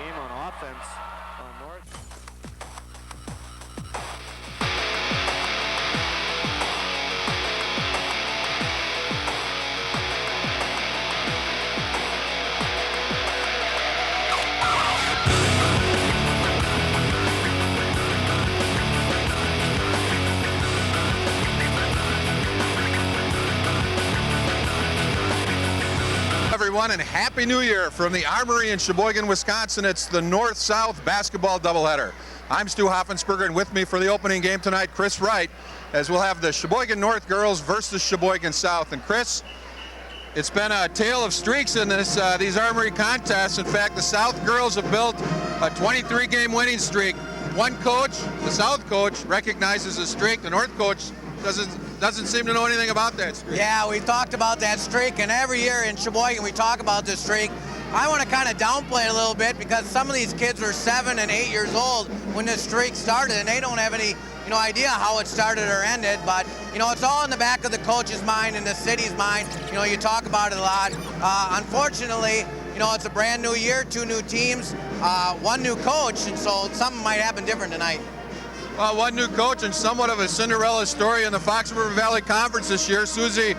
game on offense on North. Everyone, and Happy New Year from the Armory in Sheboygan, Wisconsin. It's the North-South basketball doubleheader. I'm Stu Hoffensberger, and with me for the opening game tonight, Chris Wright, as we'll have the Sheboygan North girls versus Sheboygan South. And Chris, it's been a tale of streaks in these Armory contests. In fact, the South girls have built a 23-game winning streak. One coach, the South coach, recognizes the streak. The North coach doesn't seem to know anything about that streak. Yeah, we talked about that streak, and every year in Sheboygan we talk about this streak. I want to kind of downplay it a little bit because some of these kids were 7 and 8 years old when this streak started, and they don't have any idea how it started or ended. But it's all in the back of the coach's mind and the city's mind. You talk about it a lot. Unfortunately, it's a brand new year, 2 new teams, 1 new coach, and so something might happen different tonight. Well, 1 new coach and somewhat of a Cinderella story in the Fox River Valley Conference this year. Susie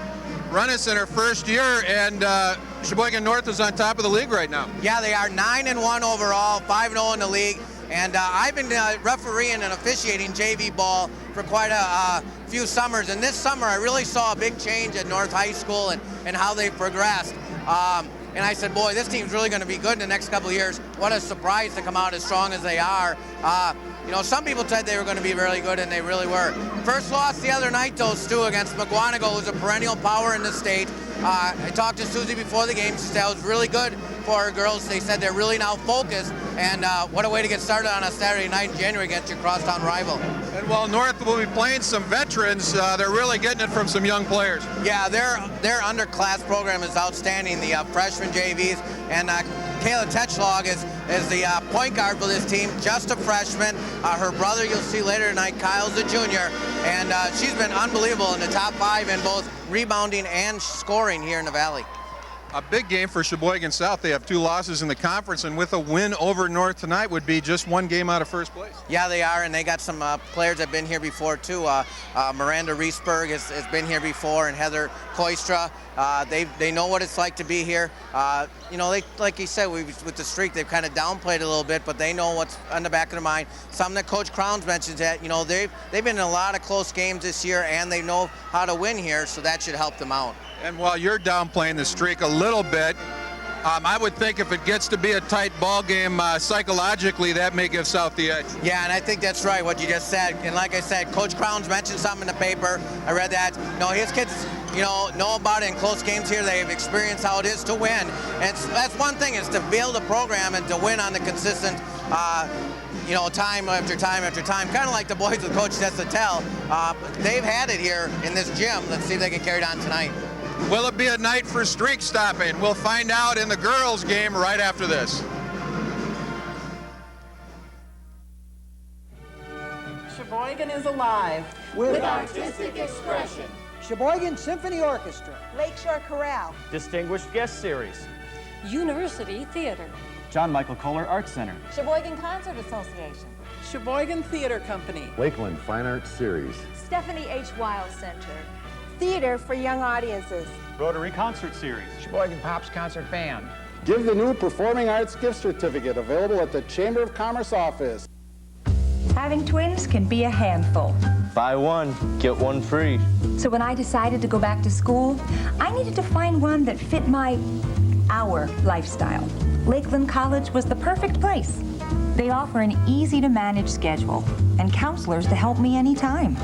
Rennis in her first year, and Sheboygan North is on top of the league right now. Yeah, they are 9-1 overall, 5-0 in the league. And I've been refereeing and officiating JV ball for quite a few summers. And this summer, I really saw a big change at North High School and how they progressed. And I said, boy, this team's really going to be good in the next couple of years. What a surprise to come out as strong as they are. Some people said they were going to be really good, and they really were. First loss the other night, though, Stu, against McGuanago, who's a perennial power in the state. I talked to Susie before the game. She said it was really good for her girls. They said they're really now focused, and what a way to get started on a Saturday night in January against your crosstown rival. And while North will be playing some veterans, they're really getting it from some young players. Yeah, their underclass program is outstanding. The freshman JVs, and Kayla Tetchlog is the point guard for this team, just a freshman. Her brother, you'll see later tonight, Kyle's a junior, and she's been unbelievable in the top 5 in both rebounding and scoring here in the Valley. A big game for Sheboygan South. They have 2 losses in the conference, and with a win over North tonight would be just 1 game out of first place. Yeah, they are, and they got some players that have been here before, too. Miranda Reesberg has been here before, and Heather Koistra. They know what it's like to be here. They, like you said, with the streak, they've kind of downplayed it a little bit, but they know what's on the back of their mind. Something that Coach Crowns mentions that, they've been in a lot of close games this year, and they know how to win here, so that should help them out. And while you're downplaying the streak a little bit, I would think if it gets to be a tight ball game, psychologically, that may give South the edge. Yeah, and I think that's right, what you just said. And like I said, Coach Crowns mentioned something in the paper. I read that. His kids, know about it in close games here. They've experienced how it is to win. And that's one thing, is to build a program and to win on the consistent, time after time after time. Kind of like the boys with Coach Desatel. They've had it here in this gym. Let's see if they can carry it on tonight. Will it be a night for streak stopping? We'll find out in the girls' game right after this. Sheboygan is alive with artistic expression. Sheboygan Symphony Orchestra. Lakeshore Chorale. Distinguished Guest Series. University Theater. John Michael Kohler Arts Center. Sheboygan Concert Association. Sheboygan Theater Company. Lakeland Fine Arts Series. Stephanie H. Wild Center. Theater for young audiences. Rotary Concert Series. Sheboygan Pops Concert Band. Give the new Performing Arts Gift Certificate available at the Chamber of Commerce office. Having twins can be a handful. Buy 1, get 1 free. So when I decided to go back to school, I needed to find one that fit our lifestyle. Lakeland College was the perfect place. They offer an easy-to-manage schedule and counselors to help me anytime.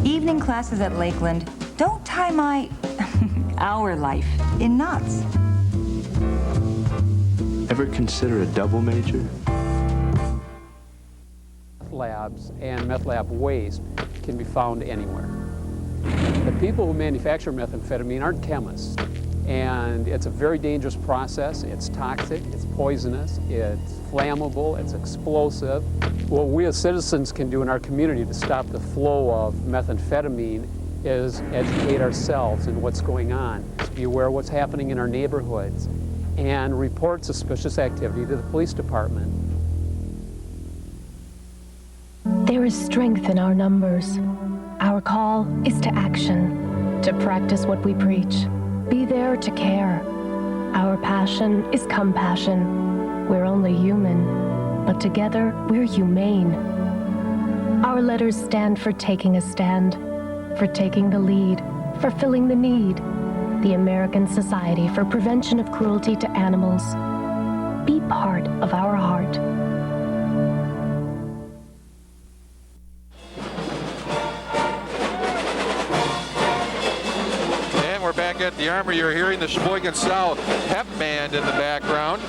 Evening classes at Lakeland don't tie our life in knots. Ever consider a double major? Labs and meth lab waste can be found anywhere. The people who manufacture methamphetamine aren't chemists, and it's a very dangerous process. It's toxic, it's poisonous, it's flammable, it's explosive. What we as citizens can do in our community to stop the flow of methamphetamine is educate ourselves in what's going on, be aware of what's happening in our neighborhoods, and report suspicious activity to the police department. There is strength in our numbers. Our call is to action, to practice what we preach. Be there to care. Our passion is compassion. We're only human, but together we're humane. Our letters stand for taking a stand, for taking the lead, for filling the need. The American Society for Prevention of Cruelty to Animals. Be part of our heart. And we're back at the Armory. You're hearing the Sheboygan South pep band in the background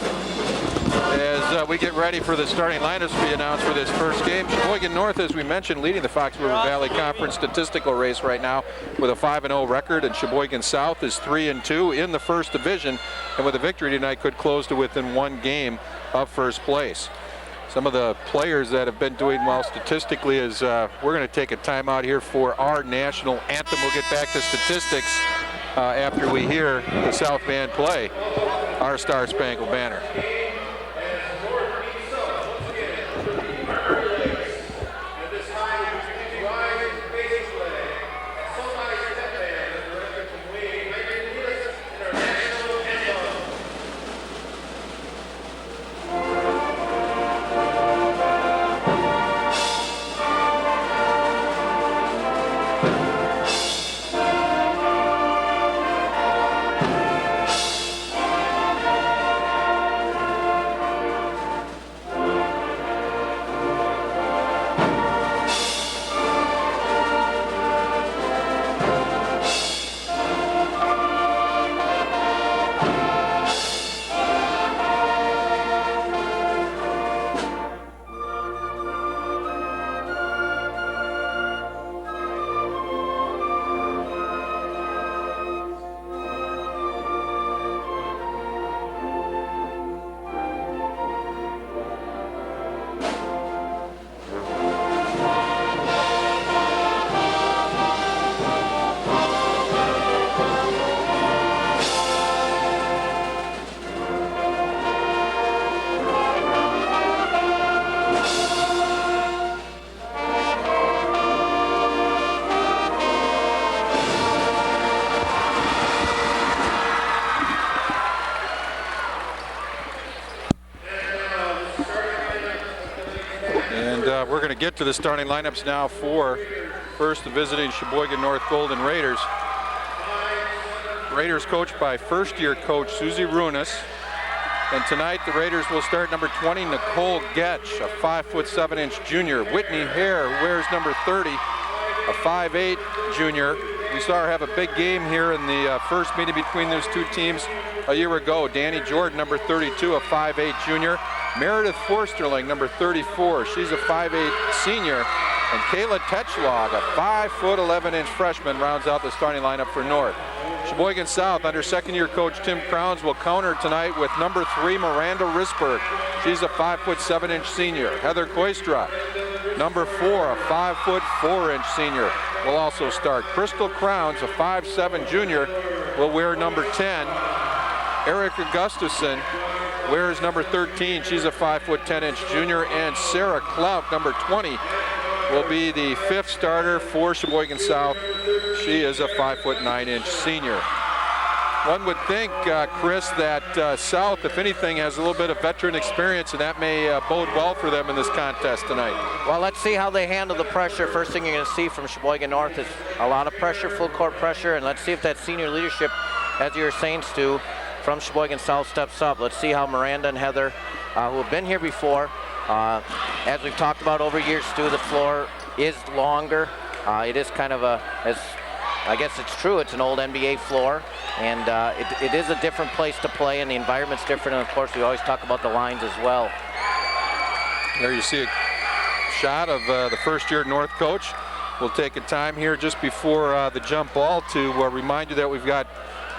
as we get ready for the starting lineups to be announced for this first game. Sheboygan North, as we mentioned, leading the Fox River Valley Conference statistical race right now with a 5-0 record, and Sheboygan South is 3-2 in the first division, and with a victory tonight could close to within one game of first place. Some of the players that have been doing well statistically is we're going to take a timeout here for our national anthem. We'll get back to statistics after we hear the South Band play our Star Spangled Banner. We're going to get to the starting lineups now for first the visiting Sheboygan North Golden Raiders. Raiders coached by first-year coach Susie Runas. And tonight the Raiders will start number 20, Nicole Getch, a 5'7" junior. Whitney Hare wears number 30, a 5'8" junior. We saw her have a big game here in the first meeting between those two teams a year ago. Danny Jordan, number 32, a 5'8" junior. Meredith Forsterling, number 34, she's a 5'8" senior. And Kayla Tetchlog, a 5'11" freshman, rounds out the starting lineup for North. Sheboygan South, under second-year coach Tim Crowns, will counter tonight with number 3, Miranda Risberg. She's a 5'7" senior. Heather Koistra, number 4, a 5'4" senior, will also start. Crystal Crowns, a 5'7" junior, will wear number 10. Erica Gustafson wears number 13. She's a 5'10" junior. And Sarah Clout, number 20, will be the 5th starter for Sheboygan South. She is a 5'9" senior. One would think, Chris, that South, if anything, has a little bit of veteran experience, and that may bode well for them in this contest tonight. Well, let's see how they handle the pressure. First thing you're going to see from Sheboygan North is a lot of pressure, full court pressure, and let's see if that senior leadership, as you were saying, Stu, from Sheboygan South steps up. Let's see how Miranda and Heather, who have been here before, as we've talked about over years, Stu, the floor is longer. It is kind of I guess it's true, it's an old NBA floor, and it is a different place to play, and the environment's different, and of course we always talk about the lines as well. There you see a shot of the first-year North coach. We'll take a time here just before the jump ball to remind you that we've got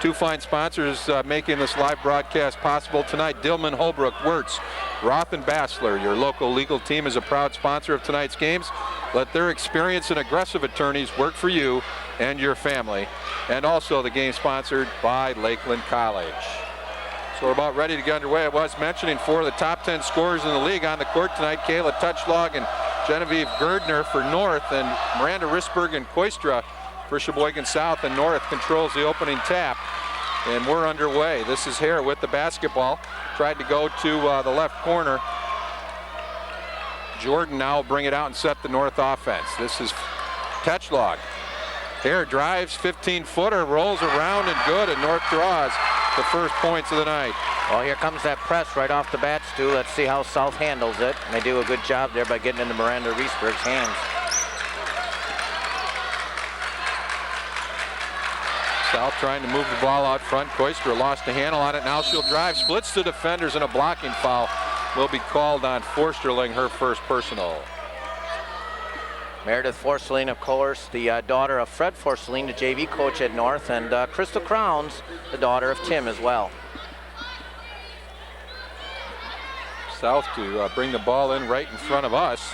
two fine sponsors making this live broadcast possible tonight. Dillman, Holbrook, Wirtz, Roth and Bassler, your local legal team, is a proud sponsor of tonight's games. Let their experienced and aggressive attorneys work for you and your family. And also the game sponsored by Lakeland College. So we're about ready to get underway. I was mentioning 4 of the top 10 scorers in the league on the court tonight. Kayla Touchlog and Genevieve Gerdner for North, and Miranda Risberg and Koistra for Sheboygan South. And North controls the opening tap, and we're underway. This is Hare with the basketball. Tried to go to the left corner. Jordan now will bring it out and set the North offense. This is Touchlog. Hare drives, 15-footer, rolls around and good, and North draws the first points of the night. Well, here comes that press right off the bat, Stu. Let's see how South handles it. And they do a good job there by getting into Miranda Riesberg's hands. South trying to move the ball out front. Koistra lost the handle on it. Now she'll drive, splits the defenders, and a blocking foul will be called on Forsterling, her first personal. Meredith Forsterling, of course, the daughter of Fred Forsterling, the JV coach at North, and Crystal Crowns, the daughter of Tim as well. South to bring the ball in right in front of us.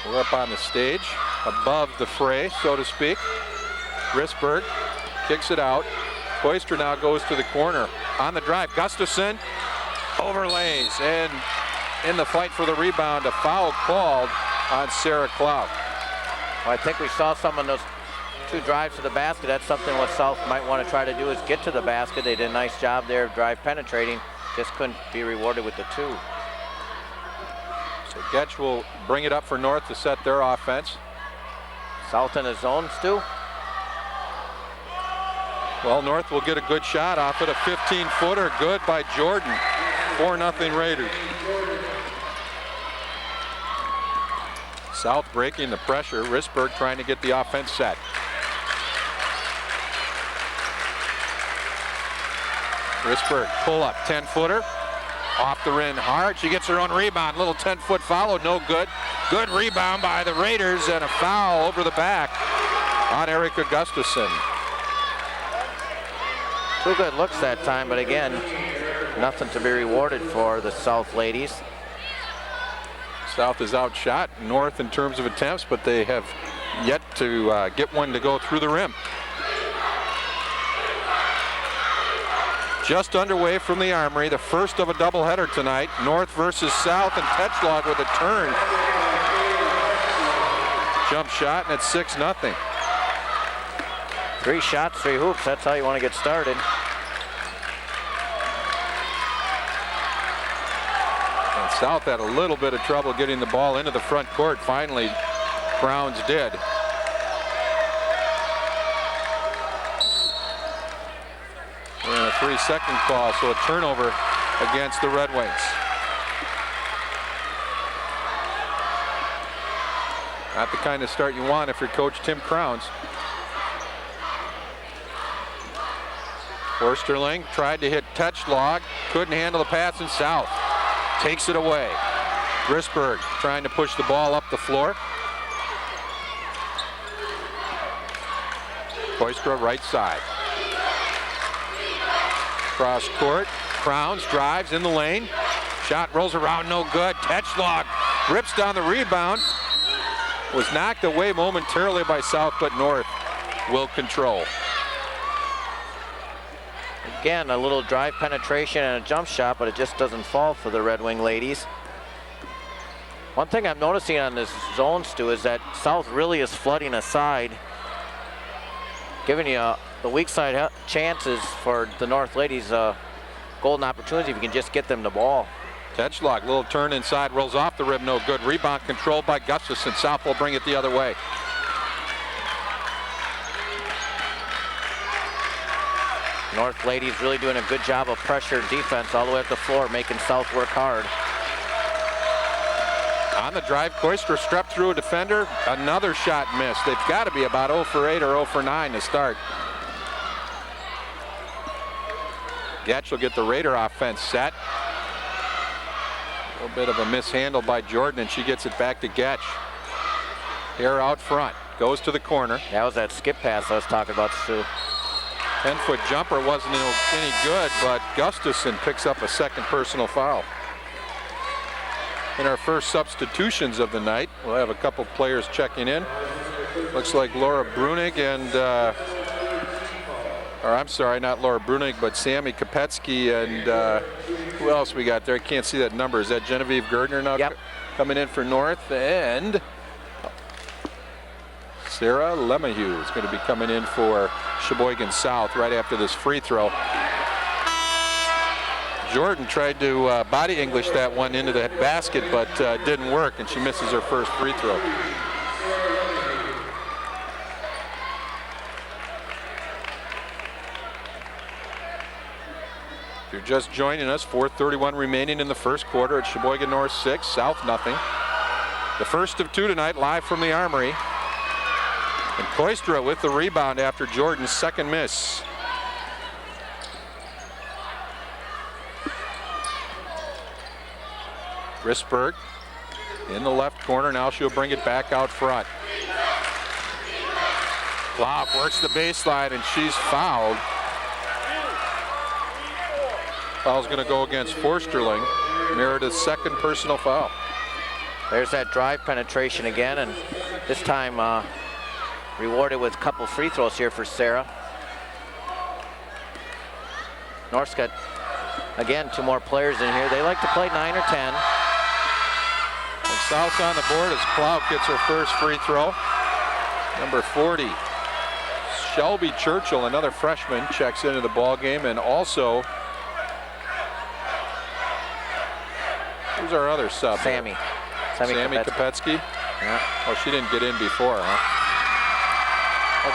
We're up on the stage, above the fray, so to speak. Risberg kicks it out. Koistra now goes to the corner. On the drive, Gustafson overlays, and in the fight for the rebound, a foul called on Sarah Clout. Well, I think we saw some of those 2 drives to the basket. That's something what South might want to try to do, is get to the basket. They did a nice job there of drive penetrating. Just couldn't be rewarded with the 2. So Getch will bring it up for North to set their offense. South in his zone, Stu. Well, North will get a good shot off it. A 15-footer, good by Jordan. 4-0 Raiders. South breaking the pressure. Risberg trying to get the offense set. Risberg pull up, 10-footer. Off the rim hard. She gets her own rebound. Little 10-foot follow, no good. Good rebound by the Raiders, and a foul over the back on Erica Gustafson. 2 good looks that time, but again, nothing to be rewarded for the South ladies. South is outshot North in terms of attempts, but they have yet to get one to go through the rim. Just underway from the Armory, the first of a doubleheader tonight. North versus South, and Touchlog with a turn. Jump shot, and it's 6-0. 3 shots, 3 hoops. That's how you want to get started. And South had a little bit of trouble getting the ball into the front court. Finally, Browns did. And a 3-second call, so a turnover against the Red Wings. Not the kind of start you want if you're Coach Tim Crowns. Forsterling tried to hit Touchlog, couldn't handle the pass, and South takes it away. Risberg trying to push the ball up the floor. Koistra right side. Cross court, Crowns drives in the lane. Shot rolls around, no good. Touchlog rips down the rebound. Was knocked away momentarily by South, but North will control. Again, a little drive penetration and a jump shot, but it just doesn't fall for the Red Wing ladies. One thing I'm noticing on this zone, Stu, is that South really is flooding a side, giving you the weak side chances for the North ladies, golden opportunity if you can just get them the ball. Touchlog, little turn inside, rolls off the rim, no good. Rebound controlled by Gustafson. South will bring it the other way. North ladies really doing a good job of pressure defense all the way up the floor, making South work hard. On the drive, Koistra stepped through a defender. Another shot missed. They've got to be about 0 for 8 or 0 for 9 to start. Getch will get the Raider offense set. A little bit of a mishandle by Jordan, and she gets it back to Getch. Here out front, goes to the corner. That was that skip pass I was talking about, Stu. 10-foot jumper wasn't any good, but Gustafson picks up a second personal foul. In our first substitutions of the night, we'll have a couple players checking in. Looks like Laura Brunig and or I'm sorry, not Laura Brunig, but Sammy Kopetsky, and who else we got there? I can't see that number. Is that Genevieve Gardner now coming in for North? And Sarah Lemahieu is going to be coming in for Sheboygan South right after this free throw. Jordan tried to body English that one into the basket, but didn't work, and she misses her first free throw. If you're just joining us, 4:31 remaining in the first quarter at Sheboygan North 6, South nothing. The first of two tonight, live from the Armory. And Koistra with the rebound after Jordan's second miss. Risberg in the left corner. Now she'll bring it back out front. Klopp works the baseline, and she's fouled. Foul's going to go against Forsterling. Meredith's second personal foul. There's that drive penetration again, and this time rewarded with a couple free throws here for Sarah. North's got, again, 2 more players in here. They like to play 9 or 10. And South on the board as Clout gets her first free throw. Number 40, Shelby Churchill, another freshman, checks into the ball game, and also who's our other sub? Sammy Kopetsky. Yeah. Oh, she didn't get in before, huh?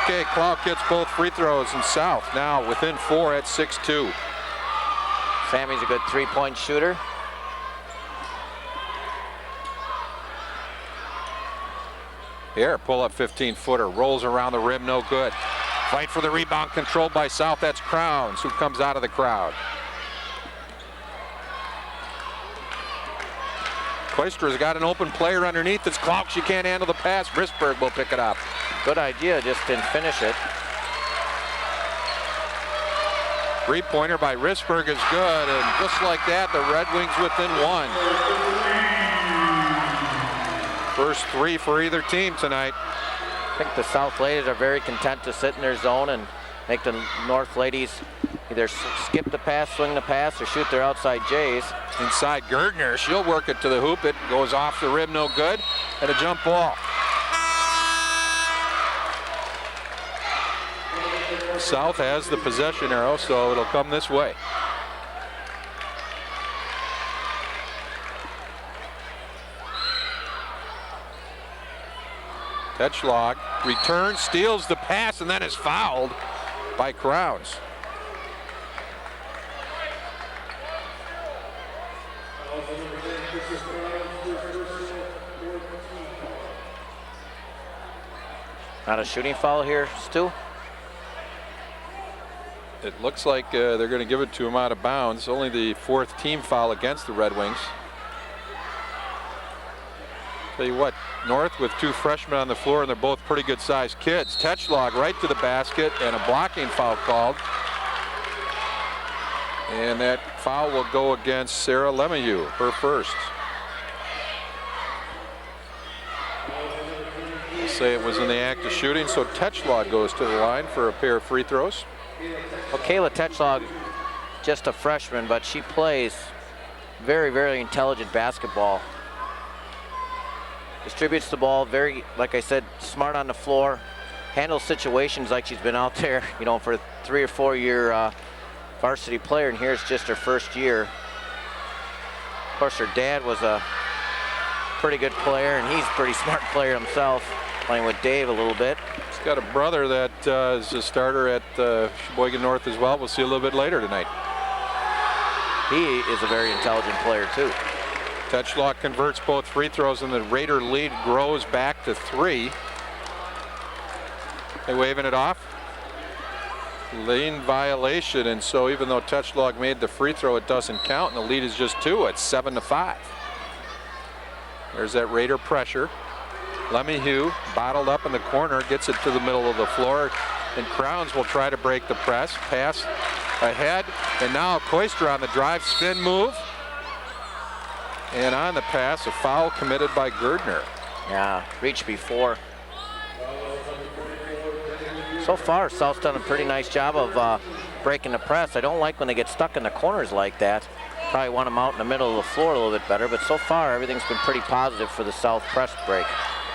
Okay, Clout gets both free throws, and South now within 4 at 6-2. Sammy's a good 3-point shooter. Here, pull up 15-footer, rolls around the rim, no good. Fight for the rebound, controlled by South. That's Crowns, who comes out of the crowd. Koistra's got an open player underneath. It's Clout. She can't handle the pass. Risberg will pick it up. Good idea, just didn't finish it. Three-pointer by Risberg is good, and just like that, the Red Wings within 1. First 3 for either team tonight. I think the South ladies are very content to sit in their zone and make the North ladies either skip the pass, swing the pass, or shoot their outside Jays. Inside Gardner, she'll work it to the hoop. It goes off the rim, no good, and a jump ball. South has the possession arrow, so it'll come this way. Tetschlag returns, steals the pass, and then is fouled by Crowns. Not a shooting foul here, Stu? It looks like they're going to give it to him out of bounds. Only the 4th team foul against the Red Wings. Tell you what, North with 2 freshmen on the floor, and they're both pretty good sized kids. Tetschlag right to the basket, and a blocking foul called. And that foul will go against Sarah Lemahieu, her first. We'll say it was in the act of shooting, so Tetschlag goes to the line for a pair of free throws. Well, Kayla Tetschlag, just a freshman, but she plays very, very intelligent basketball. Distributes the ball very, like I said, smart on the floor. Handles situations like she's been out there, you know, for a 3 or 4 year varsity player, and here's just her first year. Of course, her dad was a pretty good player, and he's a pretty smart player himself, playing with Dave a little bit. He's got a brother that is a starter at Sheboygan North as well. We'll see a little bit later tonight. He is a very intelligent player, too. Tetschlag converts both free throws, and the Raider lead grows back to 3. They waving it off. Lane violation, and so even though Tetschlag made the free throw, it doesn't count, and the lead is just 2. It's 7-5. There's that Raider pressure. Lemahieu bottled up in the corner, gets it to the middle of the floor, and Crowns will try to break the press. Pass ahead, and now Koistra on the drive spin move. And on the pass, a foul committed by Gardner. Yeah, reached before. So far, South's done a pretty nice job of breaking the press. I don't like when they get stuck in the corners like that. Probably want them out in the middle of the floor a little bit better, but so far everything's been pretty positive for the South press break.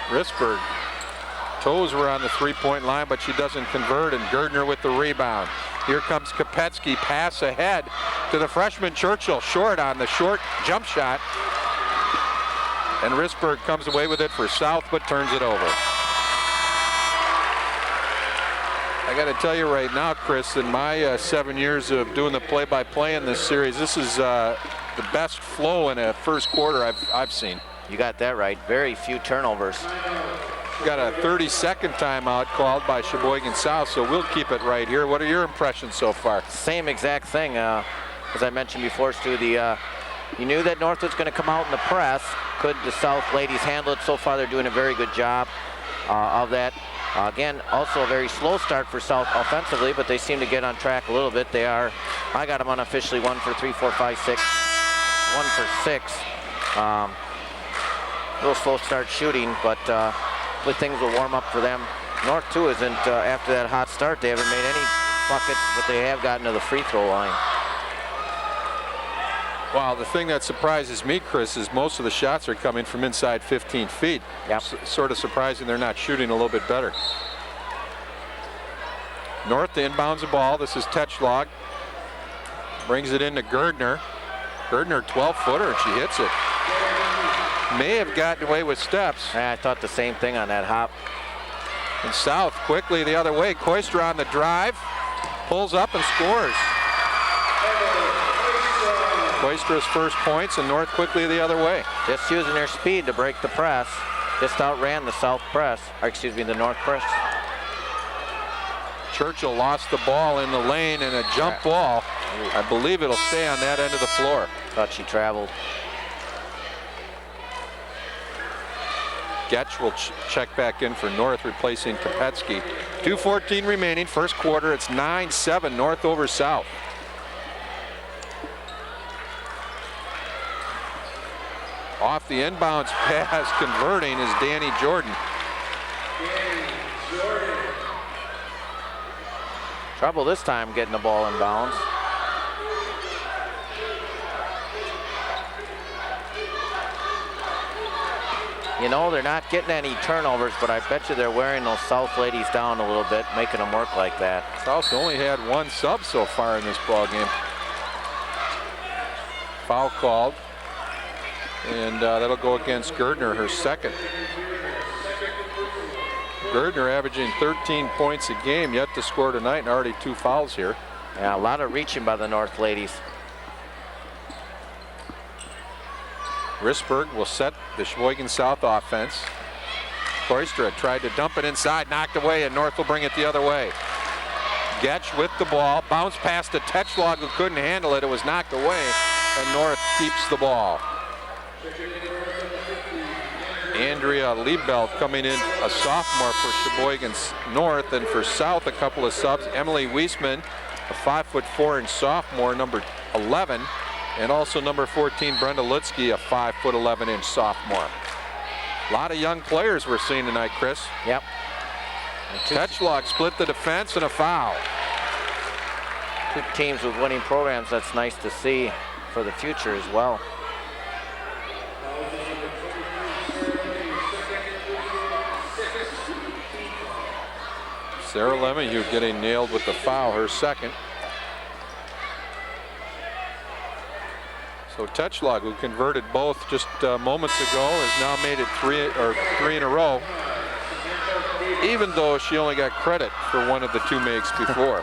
Risberg, toes were on the three-point line, but she doesn't convert, and Gerdner with the rebound. Here comes Kopetsky, pass ahead to the freshman Churchill, short on the short jump shot. And Risberg comes away with it for South, but turns it over. I got to tell you right now, Chris, in my 7 years of doing the play-by-play in this series, this is the best flow in a first quarter I've seen. You got that right. Very few turnovers. Got a 30-second timeout called by Sheboygan South, so we'll keep it right here. What are your impressions so far? Same exact thing. As I mentioned before, Stu, you knew that North was going to come out in the press. Could the South ladies handle it? So far, they're doing a very good job of that. Again, also a very slow start for South offensively, but they seem to get on track a little bit. They are, I got them unofficially 1 for 3, 4, 5, 6, 1 for 6. A little slow start shooting, but hopefully things will warm up for them. North, too, isn't, after that hot start, they haven't made any buckets, but they have gotten to the free throw line. Well, the thing that surprises me, Chris, is most of the shots are coming from inside 15 feet. Yep. Sort of surprising they're not shooting a little bit better. North inbounds the ball. This is Tetschlag. Brings it into Gerdner. Gerdner, 12-footer, and she hits it. May have gotten away with steps. I thought the same thing on that hop. And South quickly the other way. Koistra on the drive. Pulls up and scores. Koistra's first points, and North quickly the other way. Just using their speed to break the press. Just outran the South press, or excuse me, the North press. Churchill lost the ball in the lane, and a jump ball. I believe it'll stay on that end of the floor. Thought she traveled. Getch will check back in for North, replacing Kopetsky. 2:14 remaining, first quarter. It's 9-7 North over South. Off the inbounds pass, converting is Danny Jordan. Trouble this time getting the ball in bounds. You know, they're not getting any turnovers, but I bet you they're wearing those South ladies down a little bit, making them work like that. South only had one sub so far in this ball game. Foul called. And that'll go against Gerdner, her second. Gerdner averaging 13 points a game, yet to score tonight, and already 2 fouls here. Yeah, a lot of reaching by the North ladies. Risberg will set the Sheboygan South offense. Koistra tried to dump it inside, knocked away, and North will bring it the other way. Getch with the ball, bounce pass to Tetschlag, who couldn't handle it. It was knocked away, and North keeps the ball. Andrea Liebelt coming in, a sophomore for Sheboygan North, and for South a couple of subs. Emily Wiesman, a 5'4" sophomore, number 11, and also number 14 Brenda Lutzke, a 5'11" sophomore. A lot of young players we're seeing tonight, Chris. Yep. Tetschlag split the defense and a foul. 2 teams with winning programs. That's nice to see for the future as well. Sarah Lemieux getting nailed with the foul, her second. So Tetschlag, who converted both just moments ago, has now made it three in a row, even though she only got credit for one of the 2 makes before.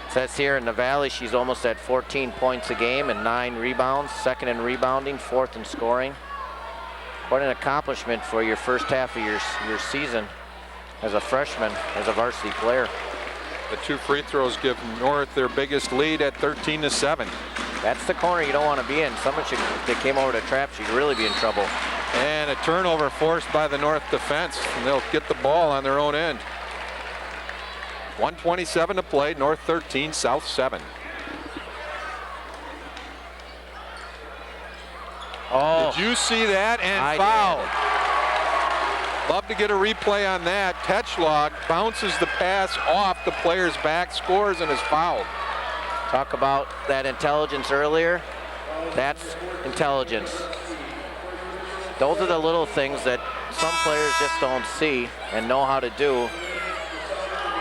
It says here in the Valley, she's almost at 14 points a game and 9 rebounds, second in rebounding, 4th in scoring. What an accomplishment for your first half of your season as a freshman, as a varsity player. The 2 free throws give North their biggest lead at 13-7. That's the corner you don't want to be in. Someone should, if they came over to trap, she'd really be in trouble. And a turnover forced by the North defense, and they'll get the ball on their own end. 1:27 to play, North 13, South 7. Oh. Did you see that? And I foul. did. Love to get a replay on that. Tetchlog bounces the pass off the player's back, scores, and is fouled. Talk about that intelligence earlier. That's intelligence. Those are the little things that some players just don't see and know how to do.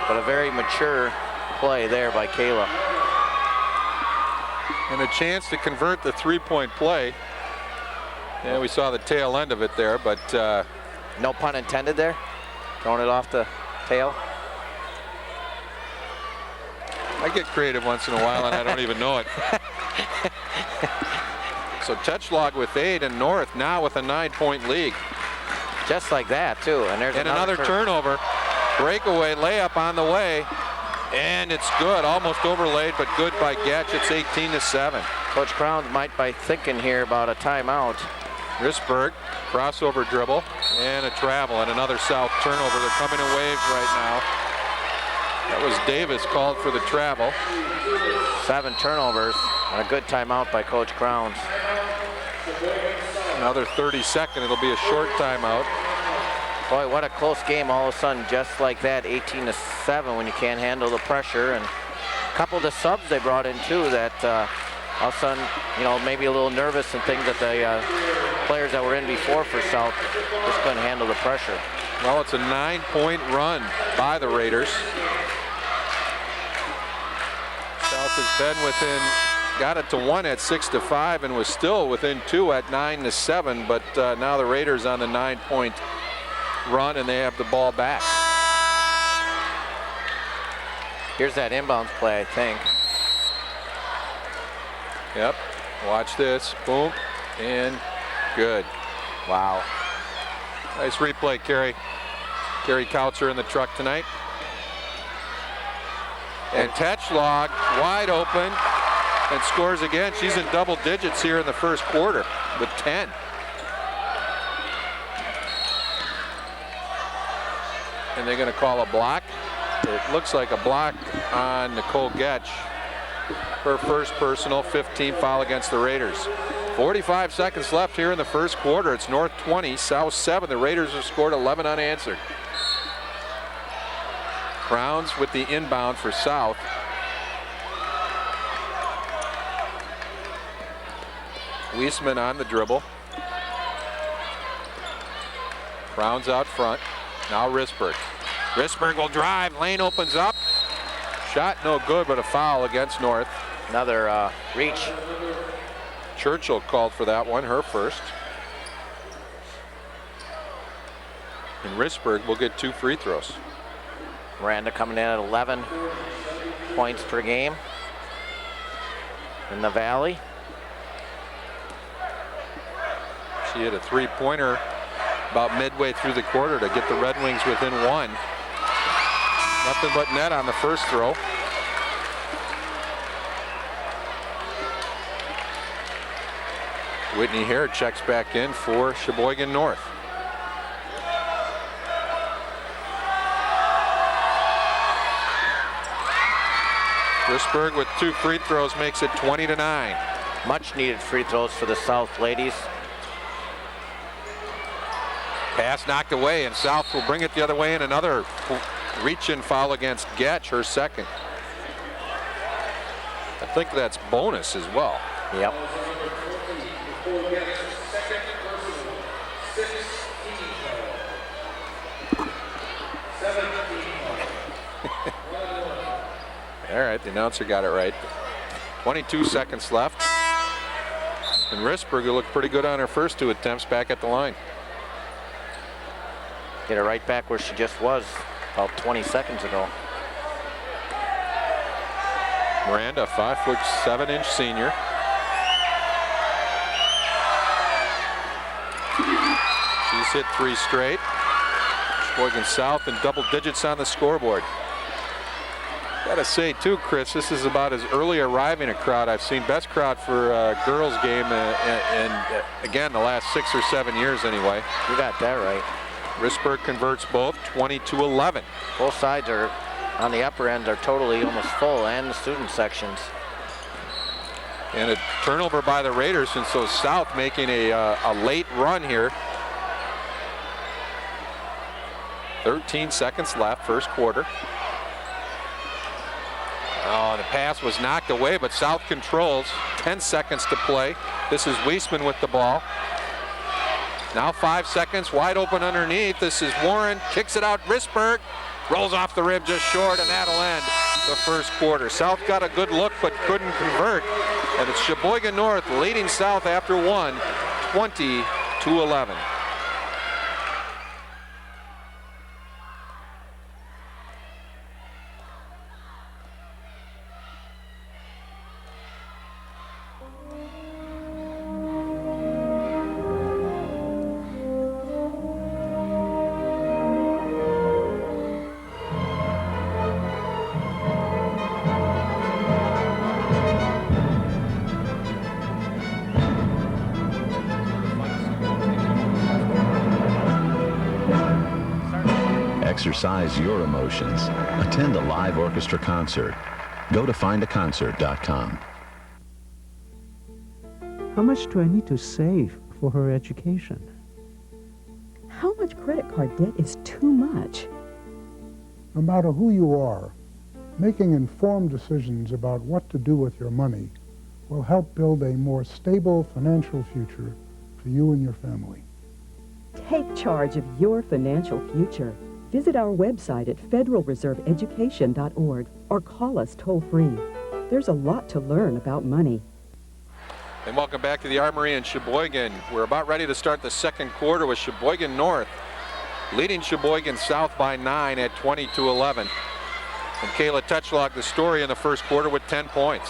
But a very mature play there by Kayla. And a chance to convert the three-point play. Yeah, we saw the tail end of it there, but no pun intended there. Throwing it off the tail. I get creative once in a while and I don't even know it. So Tetchlog with 8 and North now with a 9-point lead. Just like that too. And there's another turnover. Breakaway layup on the way. And it's good, almost overlaid, but good by Getch. It's 18-7. Coach Crowns might be thinking here about a timeout. Risberg, crossover dribble, and a travel, and another South turnover. They're coming in waves right now. That was Davis called for the travel. 7 turnovers, and a good timeout by Coach Crowns. Another 32nd, it'll be a short timeout. Boy, what a close game all of a sudden, just like that, 18-7 when you can't handle the pressure. And a couple of the subs they brought in too that all of a sudden, you know, maybe a little nervous and things that the players that were in before for South just couldn't handle the pressure. Well, it's a 9-point run by the Raiders. South has been within, got it to 1 at 6-5 and was still within 2 at 9-7, but now the Raiders on the 9-point run and they have the ball back. Here's that inbounds play, I think. Yep, watch this, boom, and good. Wow. Nice replay, Carrie. Carrie Kautzer in the truck tonight. And Tetchlog wide open and scores again. She's in double digits here in the first quarter with 10. And they're going to call a block. It looks like a block on Nicole Getch. Her first personal, 15th foul against the Raiders. 45 seconds left here in the first quarter. It's North 20, South 7. The Raiders have scored 11 unanswered. Crowns with the inbound for South. Weisman on the dribble. Crowns out front. Now Risberg. Risberg will drive. Lane opens up. Shot no good, but a foul against North. Another reach. Churchill called for that one, her first. And Risberg will get 2 free throws. Miranda coming in at 11 points per game in the Valley. She hit a 3-pointer about midway through the quarter to get the Red Wings within 1. Nothing but net on the first throw. Whitney Hare checks back in for Sheboygan North. Risberg with 2 free throws makes it 20-9. Much needed free throws for the South ladies. Pass knocked away, and South will bring it the other way, and another reach-in foul against Getch, her second. I think that's bonus as well. Yep. All right, the announcer got it right. 22 seconds left. And Risberg looked pretty good on her first 2 attempts back at the line. Get her right back where she just was about 20 seconds ago. Miranda, 5'7" senior. She's hit 3 straight. Sheboygan South in double digits on the scoreboard. Gotta say too, Chris, this is about as early arriving a crowd I've seen. Best crowd for a girls game in again the last 6 or 7 years anyway. You got that right. Risberg converts both, 20-11. Both sides are on the upper end are totally almost full, and the student sections. And a turnover by the Raiders, and so South making a late run here. 13 seconds left, first quarter. Oh, the pass was knocked away, but South controls. 10 seconds to play. This is Weisman with the ball. Now 5 seconds, wide open underneath. This is Warren, kicks it out, Risberg, rolls off the rim just short, and that'll end the first quarter. South got a good look, but couldn't convert. And it's Sheboygan North leading South after one, 20-11. Exercise your emotions. Attend a live orchestra concert. Go to findaconcert.com. How much do I need to save for her education? How much credit card debt is too much? No matter who you are, making informed decisions about what to do with your money will help build a more stable financial future for you and your family. Take charge of your financial future. Visit our website at federalreserveeducation.org or call us toll-free. There's a lot to learn about money. And welcome back to the Armory in Sheboygan. We're about ready to start the second quarter with Sheboygan North leading Sheboygan South by 9 at 20-11. And Kayla Touchlock the story in the first quarter with 10 points.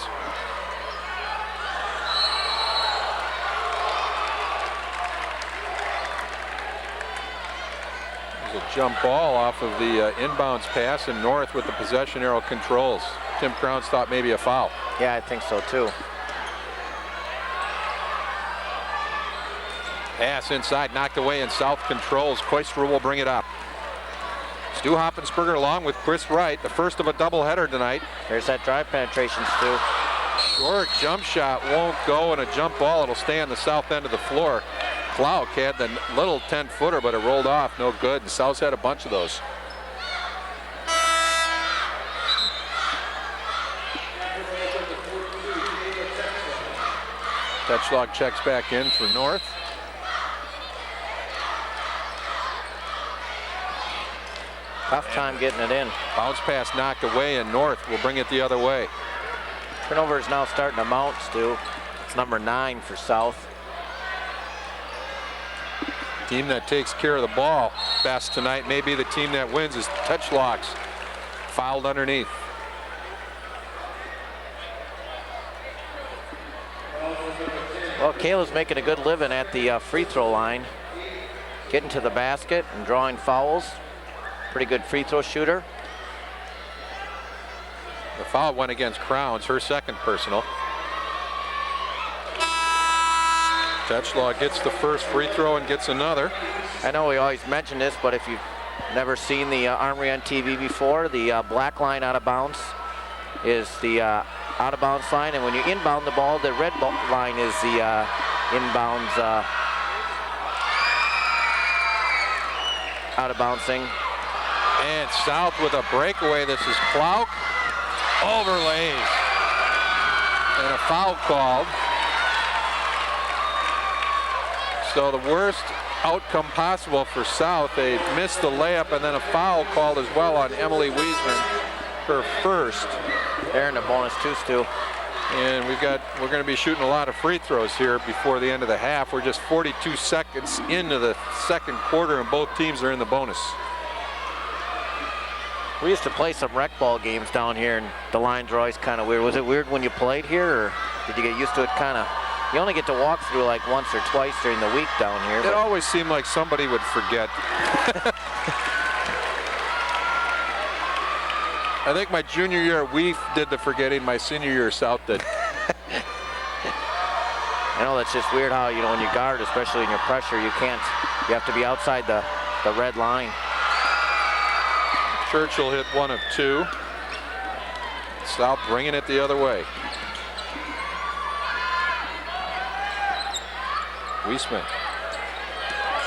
A jump ball off of the inbounds pass, and North with the possession arrow controls. Tim Crowns thought maybe a foul. Yeah, I think so too. Pass inside, knocked away, and South controls. Koister will bring it up. Stu Hoffensperger along with Chris Wright, the first of a doubleheader tonight. There's that drive penetration, Stu. Short jump shot won't go, and a jump ball, it'll stay on the south end of the floor. Klauk had the little 10-footer, but it rolled off, no good. And South's had a bunch of those. Touchlock checks back in for North. Tough time getting it in. Bounce pass knocked away, and North will bring it the other way. Turnover is now starting to mount, Stu. It's number 9 for South. Team that takes care of the ball best tonight may be the team that wins, as Touchlocks fouled underneath. Well, Kayla's making a good living at the free throw line, getting to the basket and drawing fouls. Pretty good free throw shooter. The foul went against Crowns, her second personal. Touchlaw gets the first free throw and gets another. I know we always mention this, but if you've never seen the Armory on TV before, the black line out of bounds is the out of bounds line, and when you inbound the ball, the red line is the inbounds out of bouncing. And South with a breakaway. This is Klauk. Overlays. And a foul called. So the worst outcome possible for South. They missed the layup, and then a foul called as well on Emily Wiesman, her first. They're in the bonus too, Stu. And we're going to be shooting a lot of free throws here before the end of the half. We're just 42 seconds into the second quarter, and both teams are in the bonus. We used to play some rec ball games down here, and the lines are always kind of weird. Was it weird when you played here, or did you get used to it kind of? You only get to walk through like once or twice during the week down here. It always seemed like somebody would forget. I think my junior year, we did the forgetting. My senior year, South did. I know that's just weird how, when you guard, especially in your pressure, you have to be outside the red line. Churchill hit 1 of 2. South bringing it the other way. Wiesman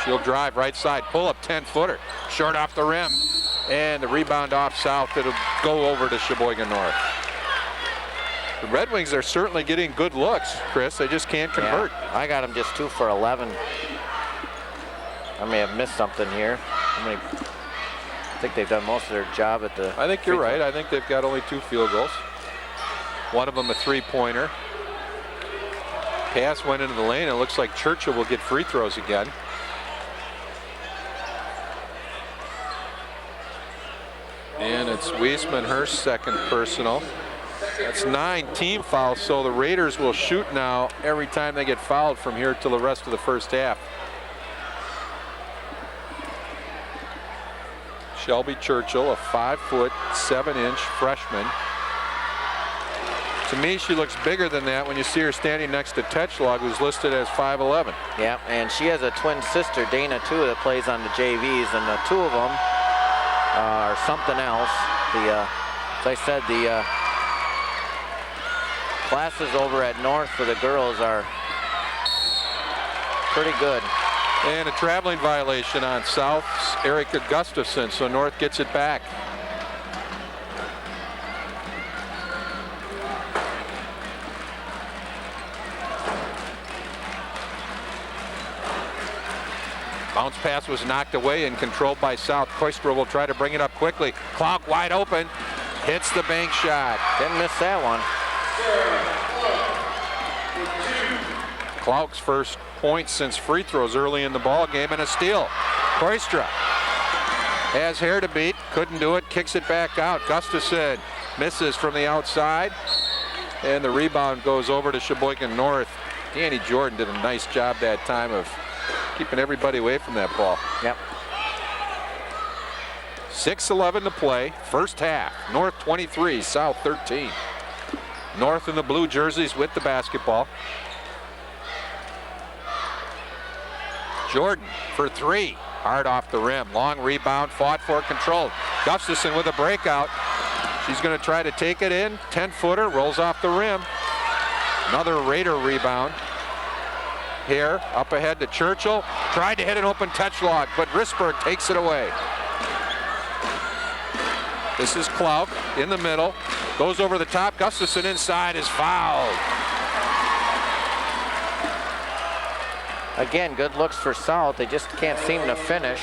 She'll drive right side, pull up 10-footer, short off the rim, and the rebound off South. It'll go over to Sheboygan North. The Red Wings are certainly getting good looks, Chris. They just can't convert. Yeah, I got them just 2 for 11. I may have missed something here. I think they've done most of their job at the... I think you're right. I think they've got only 2 field goals. One of them a 3-pointer. Pass went into the lane. It looks like Churchill will get free throws again. And it's Wiesman, her second personal. That's 9 team fouls, so the Raiders will shoot now every time they get fouled from here till the rest of the first half. Shelby Churchill, a 5-foot, 7-inch freshman. To me, she looks bigger than that when you see her standing next to Tetchlog, who's listed as 5'11". Yeah, and she has a twin sister, Dana, too, that plays on the JVs, and the 2 of them are something else. As I said, the classes over at North for the girls are pretty good. And a traveling violation on South's Erica Gustafson, so North gets it back. Bounce pass was knocked away and controlled by South. Koistra will try to bring it up quickly. Clock wide open, hits the bank shot. Didn't miss that one. Klauk's first point since free throws early in the ball game, and a steal. Koistra has hair to beat, couldn't do it, kicks it back out. Gustafson misses from the outside, and the rebound goes over to Sheboygan North. Danny Jordan did a nice job that time of keeping everybody away from that ball. Yep. 6:11 to play, first half. North 23, South 13. North in the blue jerseys with the basketball. Jordan for 3, hard off the rim. Long rebound, fought for, controlled. Gustafson with a breakout. She's going to try to take it in. 10-footer, rolls off the rim. Another Raider rebound. Here, up ahead to Churchill. Tried to hit an open Tetchlog, but Risberg takes it away. This is Klauk in the middle. Goes over the top. Gustafson inside is fouled. Again, good looks for South. They just can't seem to finish.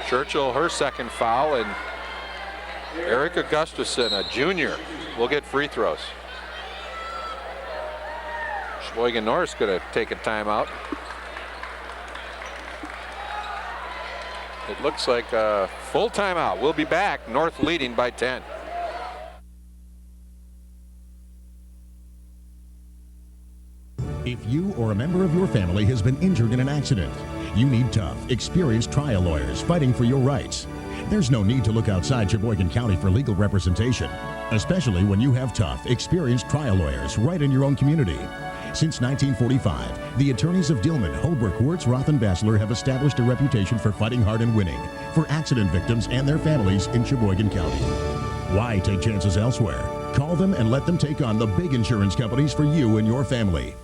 Churchill, her second foul, and Erica Gustafson, a junior, will get free throws. Sheboygan North's going to take a timeout. It looks like a full timeout. We'll be back. North leading by 10. If you or a member of your family has been injured in an accident, you need tough, experienced trial lawyers fighting for your rights. There's no need to look outside Sheboygan County for legal representation, especially when you have tough, experienced trial lawyers right in your own community. Since 1945, the attorneys of Dillman, Holbrook, Wirtz, Roth, and Bassler have established a reputation for fighting hard and winning for accident victims and their families in Sheboygan County. Why take chances elsewhere? Call them and let them take on the big insurance companies for you and your family.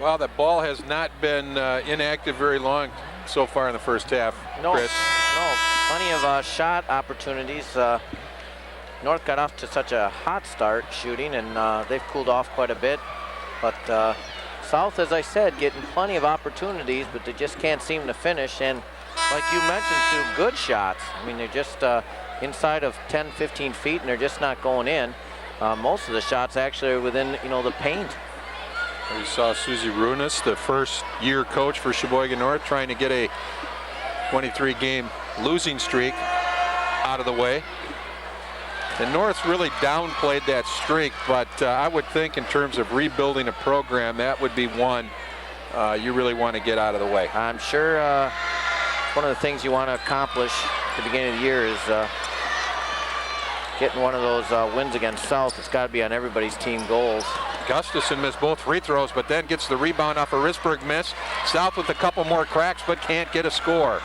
Well, that ball has not been inactive very long so far in the first half, Chris. No, plenty of shot opportunities. North got off to such a hot start shooting, and they've cooled off quite a bit. But South, as I said, getting plenty of opportunities, but they just can't seem to finish. And like you mentioned, Sue, good shots. I mean, they're just inside of 10, 15 feet, and they're just not going in. Most of the shots actually are within, the paint. We saw Susie Runas, the first-year coach for Sheboygan North, trying to get a 23-game losing streak out of the way. And North's really downplayed that streak, but I would think in terms of rebuilding a program, that would be one you really want to get out of the way. I'm sure one of the things you want to accomplish at the beginning of the year is getting one of those wins against South. It's got to be on everybody's team goals. Gustafson missed both free throws, but then gets the rebound off a Risberg miss. South with a couple more cracks, but can't get a score.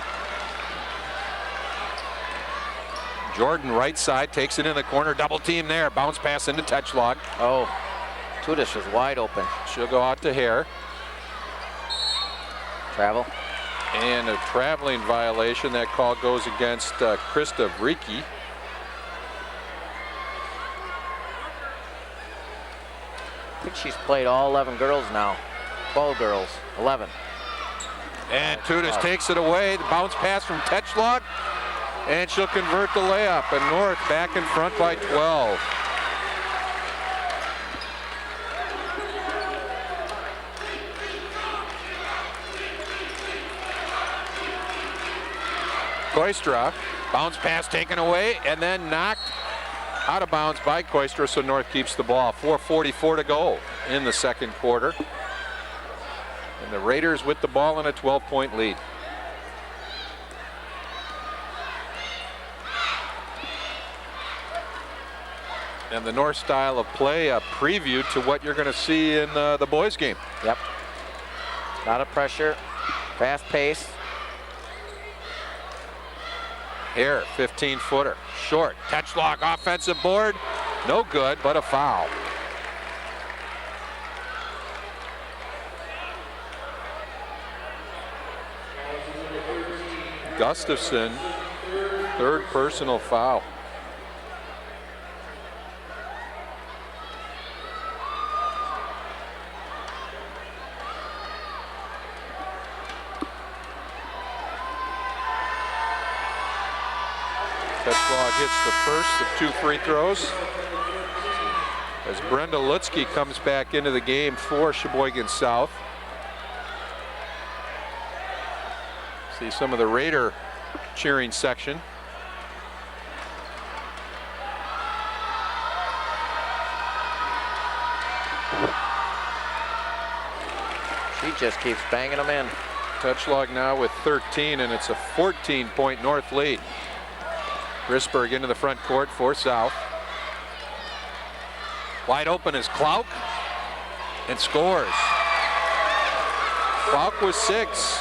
Jordan right side takes it in the corner, double team there. Bounce pass into Tetchlog. Oh, Tudis was wide open. She'll go out to Hare. Travel. And a traveling violation. That call goes against Krista Vriki. I think she's played all 11 girls now. 12 girls, 11. And Tudis takes it away. The bounce pass from Tetchlog. And she'll convert the layup. And North back in front by 12. Koistra, bounce pass taken away and then knocked out of bounds by Koistra, so North keeps the ball. 4:44 to go in the second quarter. And the Raiders with the ball in a 12-point lead. And the North style of play, a preview to what you're going to see in the boys game. Yep. A lot of pressure, fast pace. Hare, 15-footer, short. Tetchlog offensive board, no good, but a foul. Gustafson, third personal foul. Tetchlog hits the first of 2 free throws. As Brenda Lutzke comes back into the game for Sheboygan South. See some of the Raider cheering section. She just keeps banging them in. Tetchlog now with 13, and it's a 14-point North lead. Risberg into the front court for South. Wide open is Klauk and scores. Klauk was 6.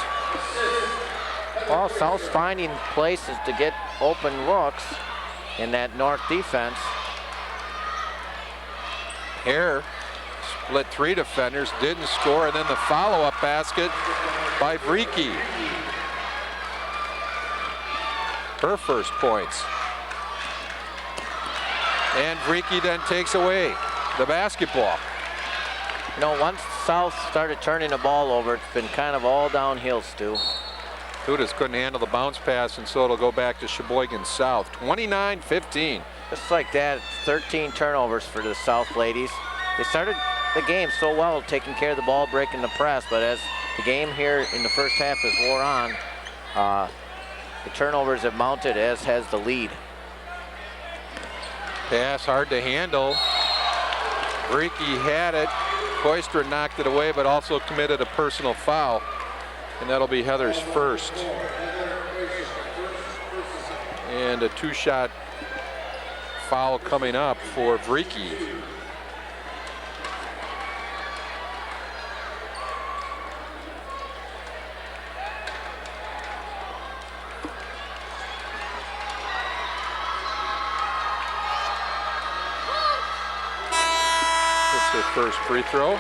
Well, South's finding places to get open looks in that North defense. Hare split 3 defenders, didn't score, and then the follow-up basket by Vriki. Her first points. And Vriki then takes away the basketball. You know, once South started turning the ball over, it's been kind of all downhill, Stu. Tudis couldn't handle the bounce pass, and so it'll go back to Sheboygan South. 29-15. Just like that, 13 turnovers for the South ladies. They started the game so well, taking care of the ball, breaking the press, but as the game here in the first half has wore on, the turnovers have mounted, as has the lead. Pass hard to handle. Vriki had it. Koistra knocked it away, but also committed a personal foul. And that'll be Heather's first. And a 2-shot foul coming up for Vriki. First free throw.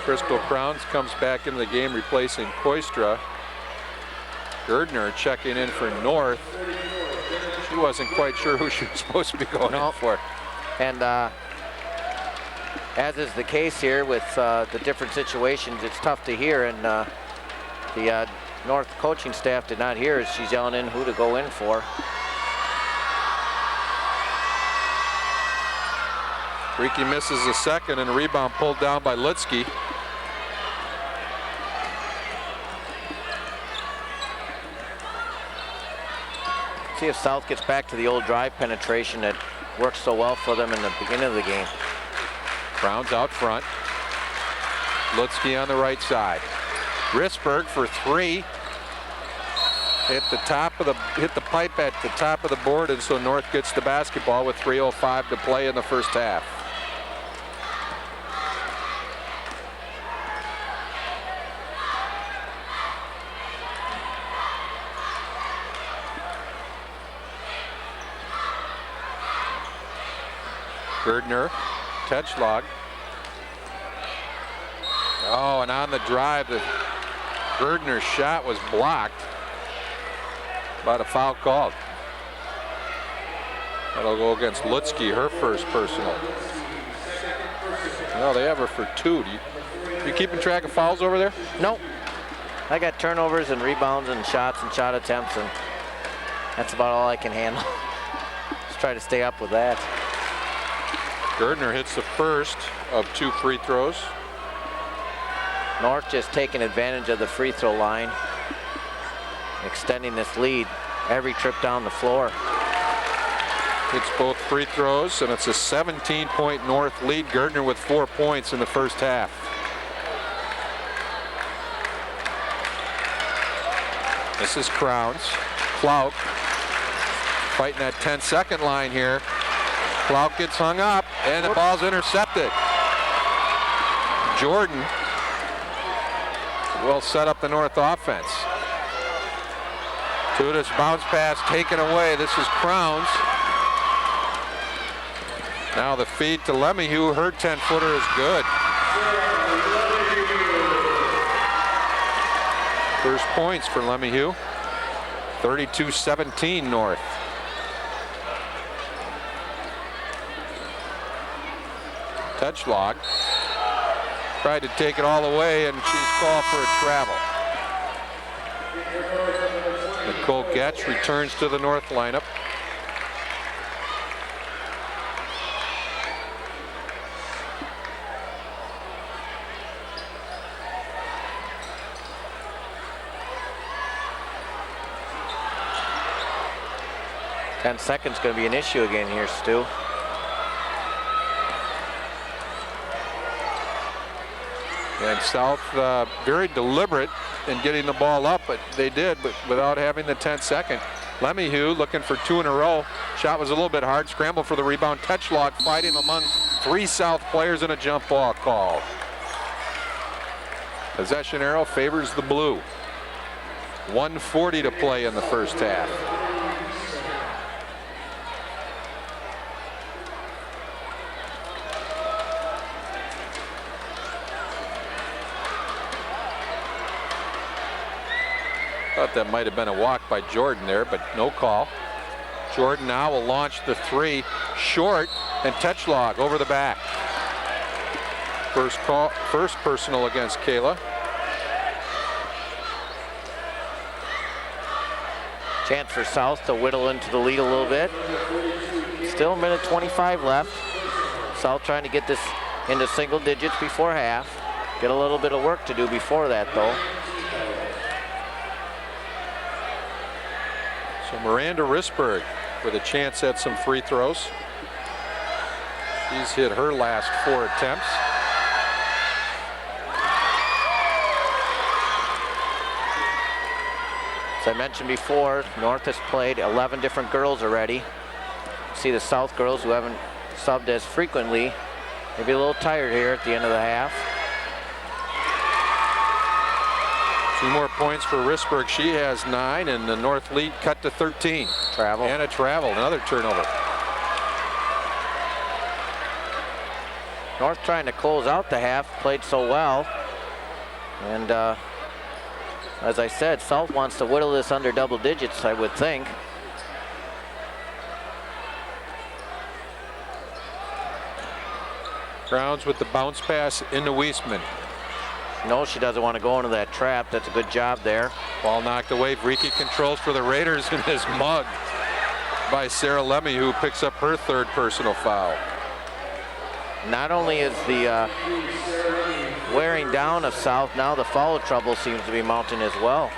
Crystal Crowns comes back into the game, replacing Koistra. Gerdner checking in for North. She wasn't quite sure who she was supposed to be going in for. And as is the case here with the different situations, it's tough to hear, and the North coaching staff did not hear as she's yelling in who to go in for. Vriki misses a second, and a rebound pulled down by Lutzke. See if South gets back to the old drive penetration that worked so well for them in the beginning of the game. Browns out front. Lutzke on the right side. Risberg for 3. Hit the pipe at the top of the board, and so North gets the basketball with 3:05 to play in the first half. Gerdner Tetschlag. Oh, and on the drive, the Gerdner's shot was blocked. About a foul called. That'll go against Lutzke, her first personal. Well, they have her for 2. You keeping track of fouls over there? Nope. I got turnovers and rebounds and shots and shot attempts, and that's about all I can handle. Just try to stay up with that. Gerdner hits the first of 2 free throws. North just taking advantage of the free throw line, extending this lead every trip down the floor. Hits both free throws, and it's a 17-point North lead. Gerdner with 4 points in the first half. This is Crowns. Clout fighting that 10-second line here. Clout gets hung up, and the ball's intercepted. Jordan will set up the North offense. Tudas bounce pass taken away. This is Crowns. Now the feed to Lemieux. Her 10-footer is good. First points for Lemieux. 32-17 North. Tetschlag tried to take it all away, and she's called for a travel. Nicole Getch returns to the North lineup. Ten seconds going to be an issue again here, Stu. And South very deliberate in getting the ball up, but they did, but without having the 10-second. Lemieux looking for 2 in a row. Shot was a little bit hard. Scramble for the rebound. Tetschlag fighting among 3 South players, and a jump ball called. Possession arrow favors the blue. 1:40 to play in the first half. Thought that might have been a walk by Jordan there, but no call. Jordan now will launch the 3 short, and Tetschlag over the back. First personal against Kayla. Chance for South to whittle into the lead a little bit. Still a minute 25 left. South trying to get this into single digits before half. Get a little bit of work to do before that, though. So Miranda Risberg with a chance at some free throws. She's hit her last 4 attempts. As I mentioned before, North has played 11 different girls already. See the South girls who haven't subbed as frequently, maybe a little tired here at the end of the half. 2 more points for Risberg. She has 9, and the North lead cut to 13. Travel. And a travel, another turnover. North trying to close out the half, played so well. And as I said, South wants to whittle this under double digits, I would think. Crowns with the bounce pass into Weisman. No, she doesn't want to go into that trap. That's a good job there. Ball knocked away. Vriki controls for the Raiders and is mugged by Sarah Lemieux, who picks up her 3rd personal foul. Not only is the wearing down of South, now the foul trouble seems to be mounting as well.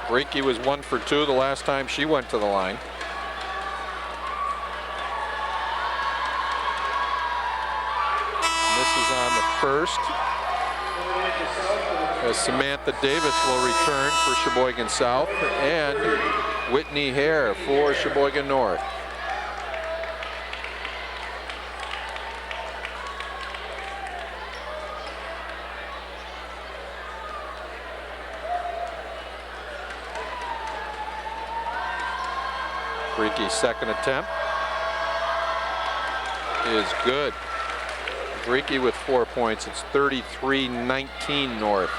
Vriki was 1 for 2 the last time she went to the line. And this is on the first, as Samantha Davis will return for Sheboygan South, and Whitney Hare for Sheboygan North. Freaky's second attempt is good. Freaky with 4 points. It's 33-19 North.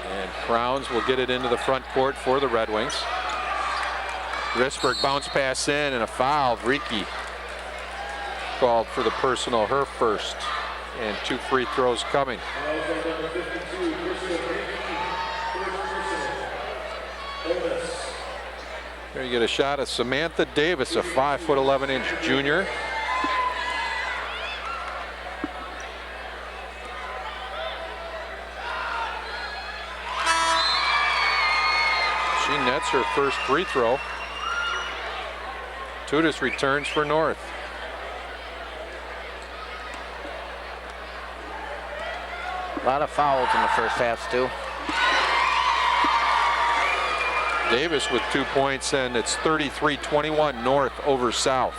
And Crowns will get it into the front court for the Red Wings. Risberg bounce pass in and a foul. Freaky called for the personal, her first. And 2 free throws coming. There you get a shot of Samantha Davis, a 5'11" junior. She nets her first free throw. Tudis returns for North. A lot of fouls in the first half, Stu. Davis with 2 points, and it's 33-21 North over South.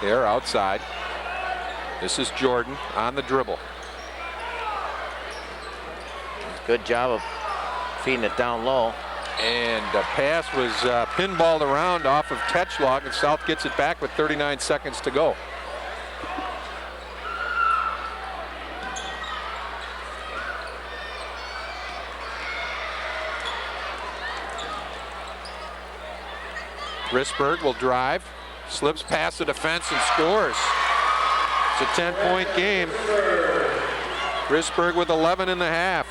There outside. This is Jordan on the dribble. Good job of feeding it down low. And the pass was pinballed around off of Tetschlog, and South gets it back with 39 seconds to go. Risberg will drive, slips past the defense and scores. It's a 10-point game. Risberg with 11 and a half.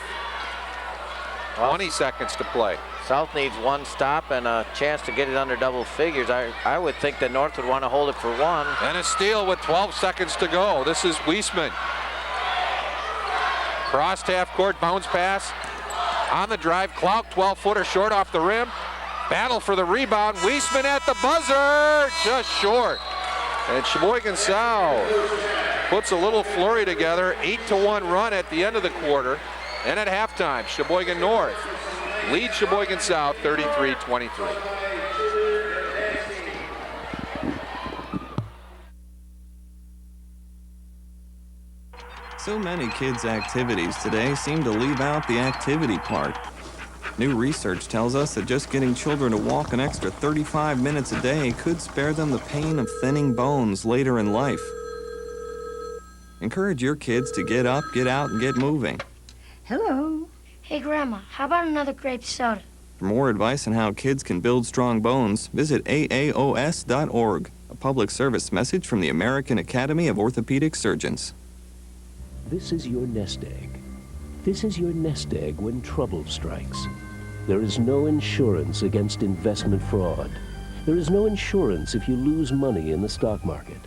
20 seconds to play. South needs one stop and a chance to get it under double figures. I would think that North would want to hold it for one. And a steal with 12 seconds to go. This is Weisman. Crossed half court, bounce pass. On the drive, Clout, 12-footer short off the rim. Battle for the rebound. Weisman at the buzzer, just short. And Sheboygan South puts a little flurry together. 8-1 run at the end of the quarter. And at halftime, Sheboygan North leads Sheboygan South 33-23. So many kids' activities today seem to leave out the activity part. New research tells us that just getting children to walk an extra 35 minutes a day could spare them the pain of thinning bones later in life. Encourage your kids to get up, get out, and get moving. Hello. Hey, Grandma, how about another grape soda? For more advice on how kids can build strong bones, visit aaos.org, a public service message from the American Academy of Orthopedic Surgeons. This is your nest egg. This is your nest egg when trouble strikes. There is no insurance against investment fraud. There is no insurance if you lose money in the stock market.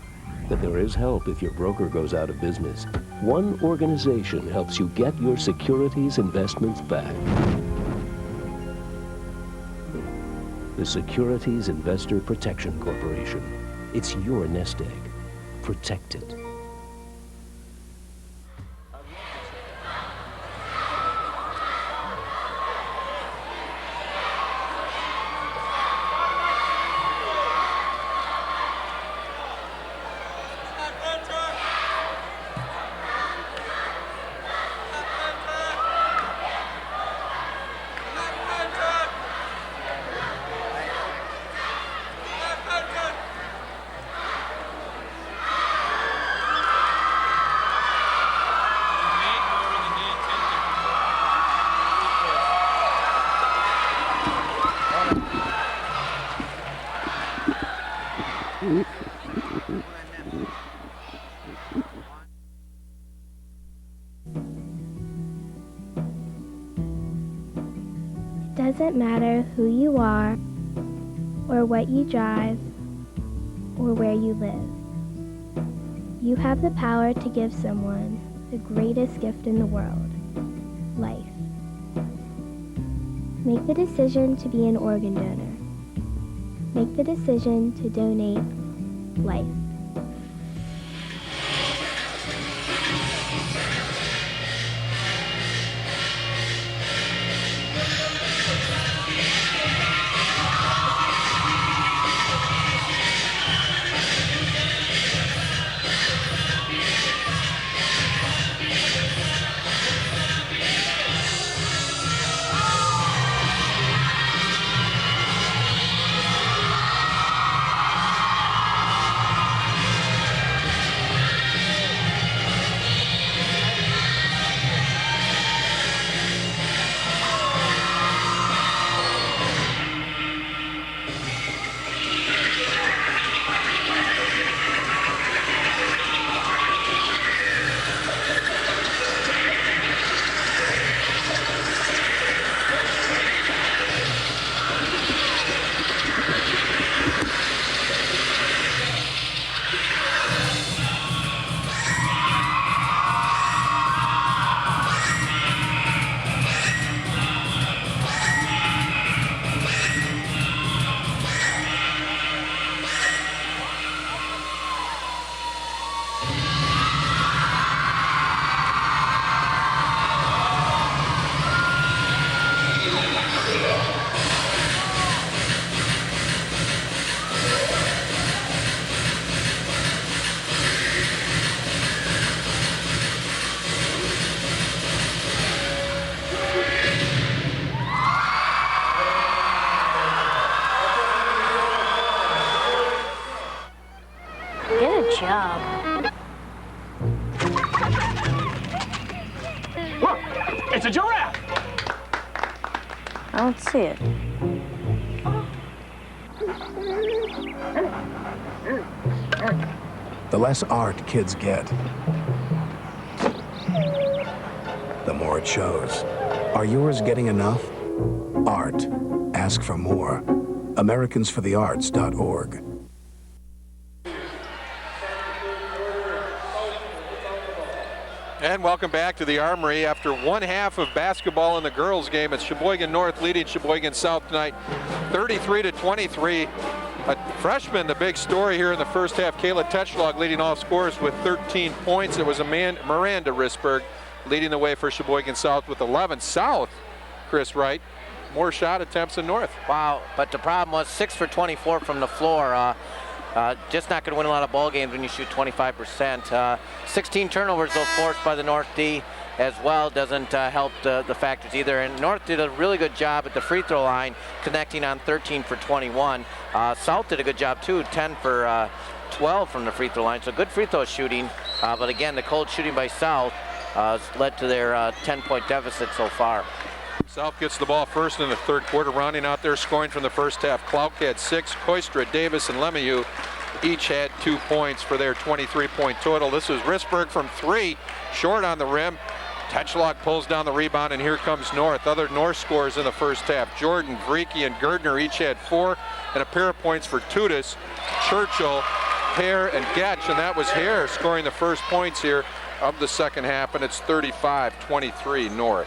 But there is help if your broker goes out of business. One organization helps you get your securities investments back. The Securities Investor Protection Corporation. It's your nest egg. Protect it. Doesn't matter who you are, or what you drive, or where you live. You have the power to give someone the greatest gift in the world, life. Make the decision to be an organ donor. Make the decision to donate life. job. Look, it's a giraffe. I don't see it. The less art kids get, the more it shows. Are yours getting enough? Art. Ask for more. AmericansForTheArts.org. And welcome back to the Armory after one half of basketball in the girls game. It's Sheboygan North leading Sheboygan South tonight, 33-23. A freshman, the big story here in the first half. Kayla Tetschlag leading all scorers with 13 points. It was Miranda Risberg leading the way for Sheboygan South with 11. South, Chris Wright, more shot attempts than North. Wow, but the problem was 6 for 24 from the floor. Just not going to win a lot of ball games when you shoot 25%. 16 turnovers, though, forced by the North D as well. Doesn't help the factors either. And North did a really good job at the free throw line, connecting on 13 for 21. South did a good job, too, 10 for 12 from the free throw line. So good free throw shooting. But again, the cold shooting by South led to their 10-point deficit so far. South gets the ball first in the third quarter, rounding out their scoring from the first half. Klauk had 6, Koistra, Davis, and Lemieux each had 2 points for their 23-point total. This is Risberg from 3, short on the rim. Tetschlag pulls down the rebound, and here comes North. Other North scores in the first half. Jordan, Vriki, and Gerdner each had 4, and a pair of points for Tudis, Churchill, Hare, and Getch, and that was Hare scoring the first points here of the second half, and it's 35-23 North.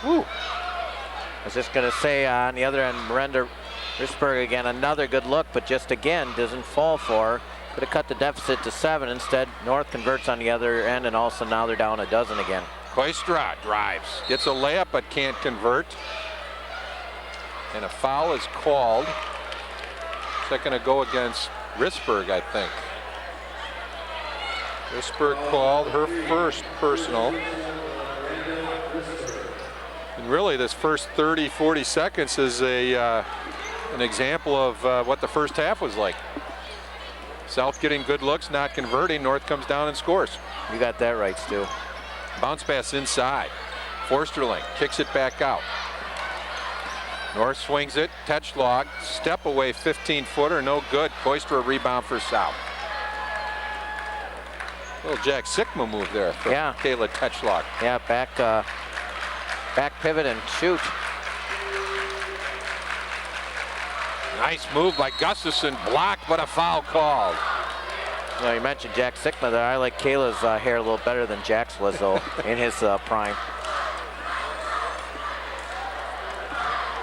Woo. I was just going to say on the other end, Miranda Risberg again, another good look, but just again doesn't fall for her. Could have cut the deficit to 7. Instead, North converts on the other end, and also now they're down a dozen again. Koistra drives, gets a layup but can't convert. And a foul is called. Is that going to go against Risberg, I think? Risberg called her first personal. And really, this first 30, 40 seconds is an example of what the first half was like. South getting good looks, not converting. North comes down and scores. You got that right, Stu. Bounce pass inside. Forsterling kicks it back out. North swings it. Tetschlag, step away 15-footer, no good. Koistra rebound for South. Little Jack Sikma move there for Kayla Tetschlag. Yeah, back pivot and shoot. Nice move by Gustafson, blocked, but a foul called. You know, you mentioned Jack Sikma there. I like Kayla's hair a little better than Jack's was, though, in his prime.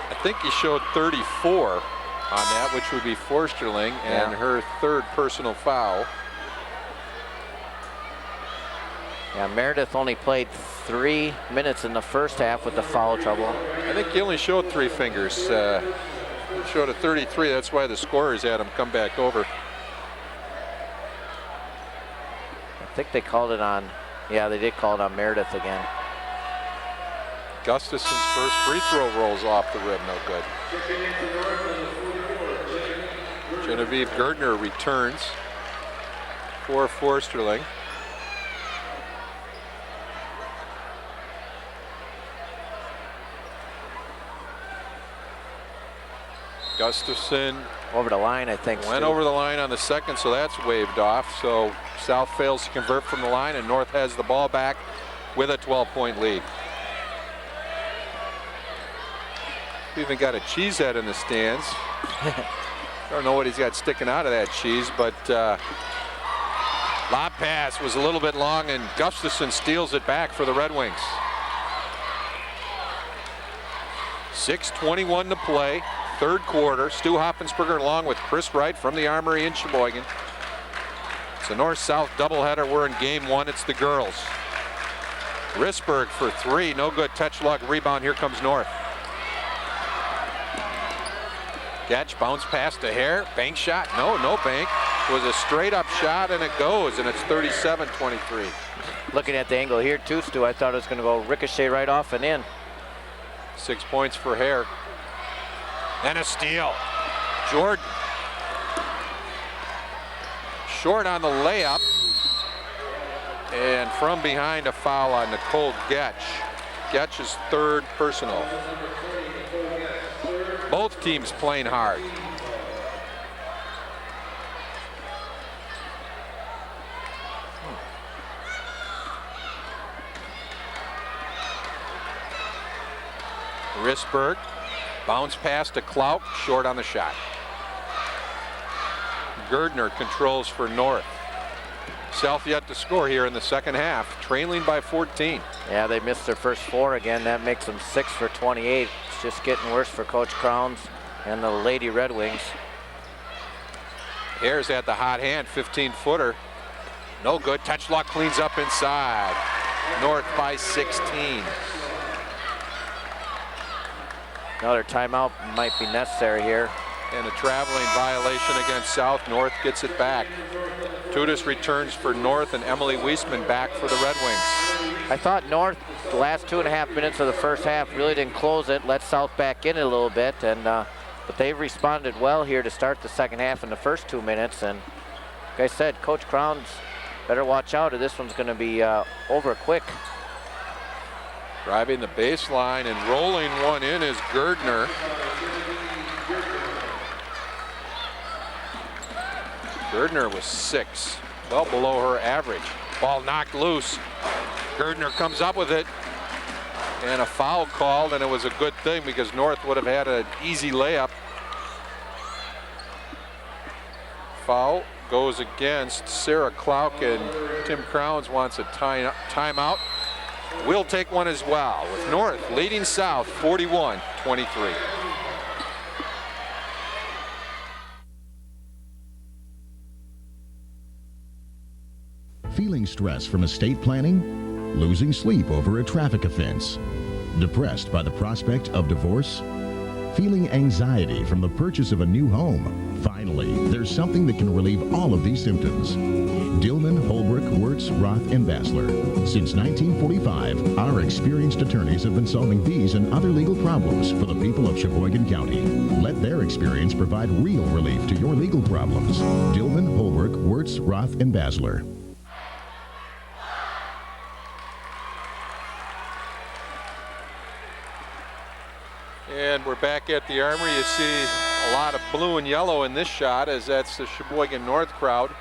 I think he showed 34 on that, which would be Forsterling, and her third personal foul. Yeah, Meredith only played 3 minutes in the first half with the foul trouble. I think he only showed 3 fingers. He showed a 33. That's why the scorers had him come back over. I think they called it on, yeah, they did call it on Meredith again. Gustafson's first free throw rolls off the rim, no good. Genevieve Gerdner returns for Forsterling. Gustafson over the line, I think. Went over the line on the second, so that's waved off. So South fails to convert from the line, and North has the ball back with a 12-point lead. We even got a cheese head in the stands. I don't know what he's got sticking out of that cheese, but lob pass was a little bit long, and Gustafson steals it back for the Red Wings. 6:21 to play. Third quarter. Stu Hoffensberger along with Chris Wright from the Armory in Sheboygan. It's a north-south doubleheader. We're in game 1. It's the girls. Risberg for 3. No good. Tetschlag rebound. Here comes North. Catch, bounce pass to Hare. Bank shot. No bank. It was a straight-up shot, and it goes, and it's 37-23. Looking at the angle here, too, Stu, I thought it was going to go ricochet right off and in. 6 points for Hare. And a steal. Jordan. short on the layup. And from behind, a foul on Nicole Getch. Getch's third personal. Both teams playing hard. Risberg, bounce pass to Clark, short on the shot. Gerdner controls for North. South yet to score here in the second half, trailing by 14. Yeah, they missed their first 4 again. That makes them 6 for 28. It's just getting worse for Coach Crowns and the Lady Red Wings. Ayers had the hot hand, 15-footer. No good. Touchlock cleans up inside. North by 16. Another timeout might be necessary here. And a traveling violation against South. North gets it back. Tudis returns for North and Emily Weisman back for the Red Wings. I thought North, the last 2.5 minutes of the first half, really didn't close it, let South back in it a little bit, and but they've responded well here to start the second half in the first 2 minutes. And like I said, Coach Crowns better watch out, or this one's going to be over quick. Driving the baseline and rolling one in is Gerdner. Gerdner was 6, well below her average. Ball knocked loose. Gerdner comes up with it. And a foul called, and it was a good thing because North would have had an easy layup. Foul goes against Sarah Clark, and Tim Crowns wants a timeout. We'll take one as well, with North leading South 41-23. Feeling stress from estate planning? Losing sleep over a traffic offense? Depressed by the prospect of divorce? Feeling anxiety from the purchase of a new home? Finally, there's something that can relieve all of these symptoms. Dillman, Holbrook, Wirtz, Roth, and Basler. Since 1945, our experienced attorneys have been solving these and other legal problems for the people of Sheboygan County. Let their experience provide real relief to your legal problems. Dillman, Holbrook, Wirtz, Roth, and Basler. And we're back at the Armory. You see a lot of blue and yellow in this shot, as that's the Sheboygan North crowd.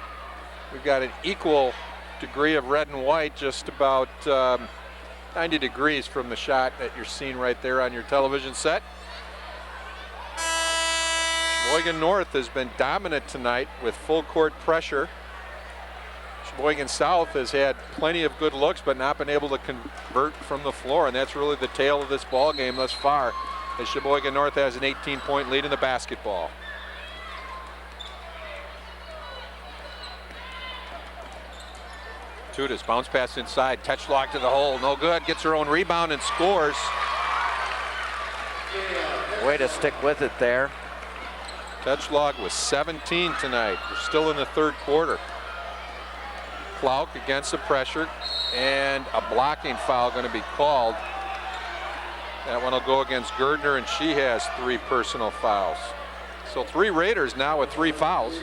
We've got an equal degree of red and white, just about 90 degrees from the shot that you're seeing right there on your television set. Sheboygan North has been dominant tonight with full court pressure. Sheboygan South has had plenty of good looks, but not been able to convert from the floor, and that's really the tale of this ball game thus far, as Sheboygan North has an 18-point lead in the basketball. Tudis bounce pass inside, touch lock to the hole, no good, gets her own rebound and scores. Way to stick with it there. Touch log was 17 tonight. We're still in the third quarter. Clark against the pressure, and a blocking foul going to be called. That one will go against Gerdner, and she has 3 personal fouls. So 3 Raiders now with 3 fouls.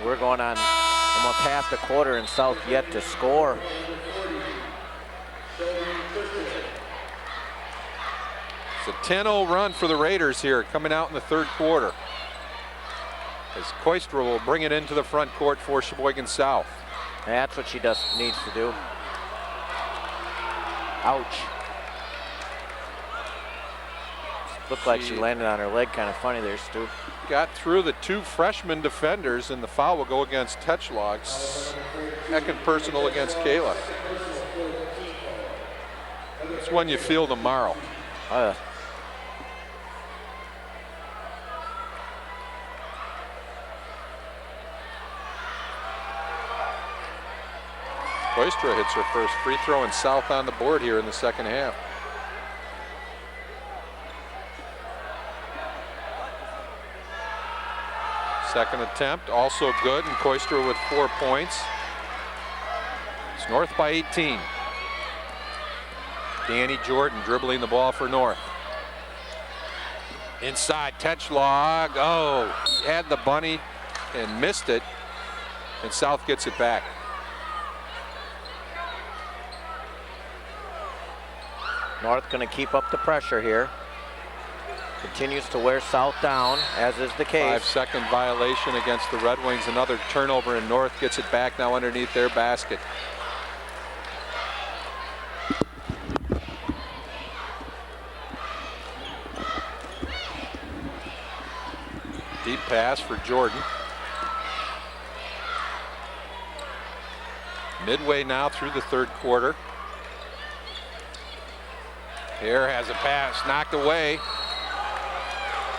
We're going on almost half the quarter, and South yet to score. It's a 10-0 run for the Raiders here, coming out in the third quarter, as Koistra will bring it into the front court for Sheboygan South. That's what she needs to do. Ouch. Looked like she landed on her leg kind of funny there, Stu. Got through the 2 freshman defenders, and the foul will go against Tetchlog. Second personal against Kayla. It's one you feel tomorrow. Koistra hits her first free throw, and South on the board here in the second half. Second attempt, also good, and Koistra with 4 points. It's North by 18. Danny Jordan dribbling the ball for North. Inside Tetchlog. Oh, had the bunny and missed it. And South gets it back. North going to keep up the pressure here. Continues to wear South down, as is the case. 5-second violation against the Red Wings. Another turnover, and North gets it back now underneath their basket. Deep pass for Jordan. Midway now through the third quarter. Here has a pass knocked away.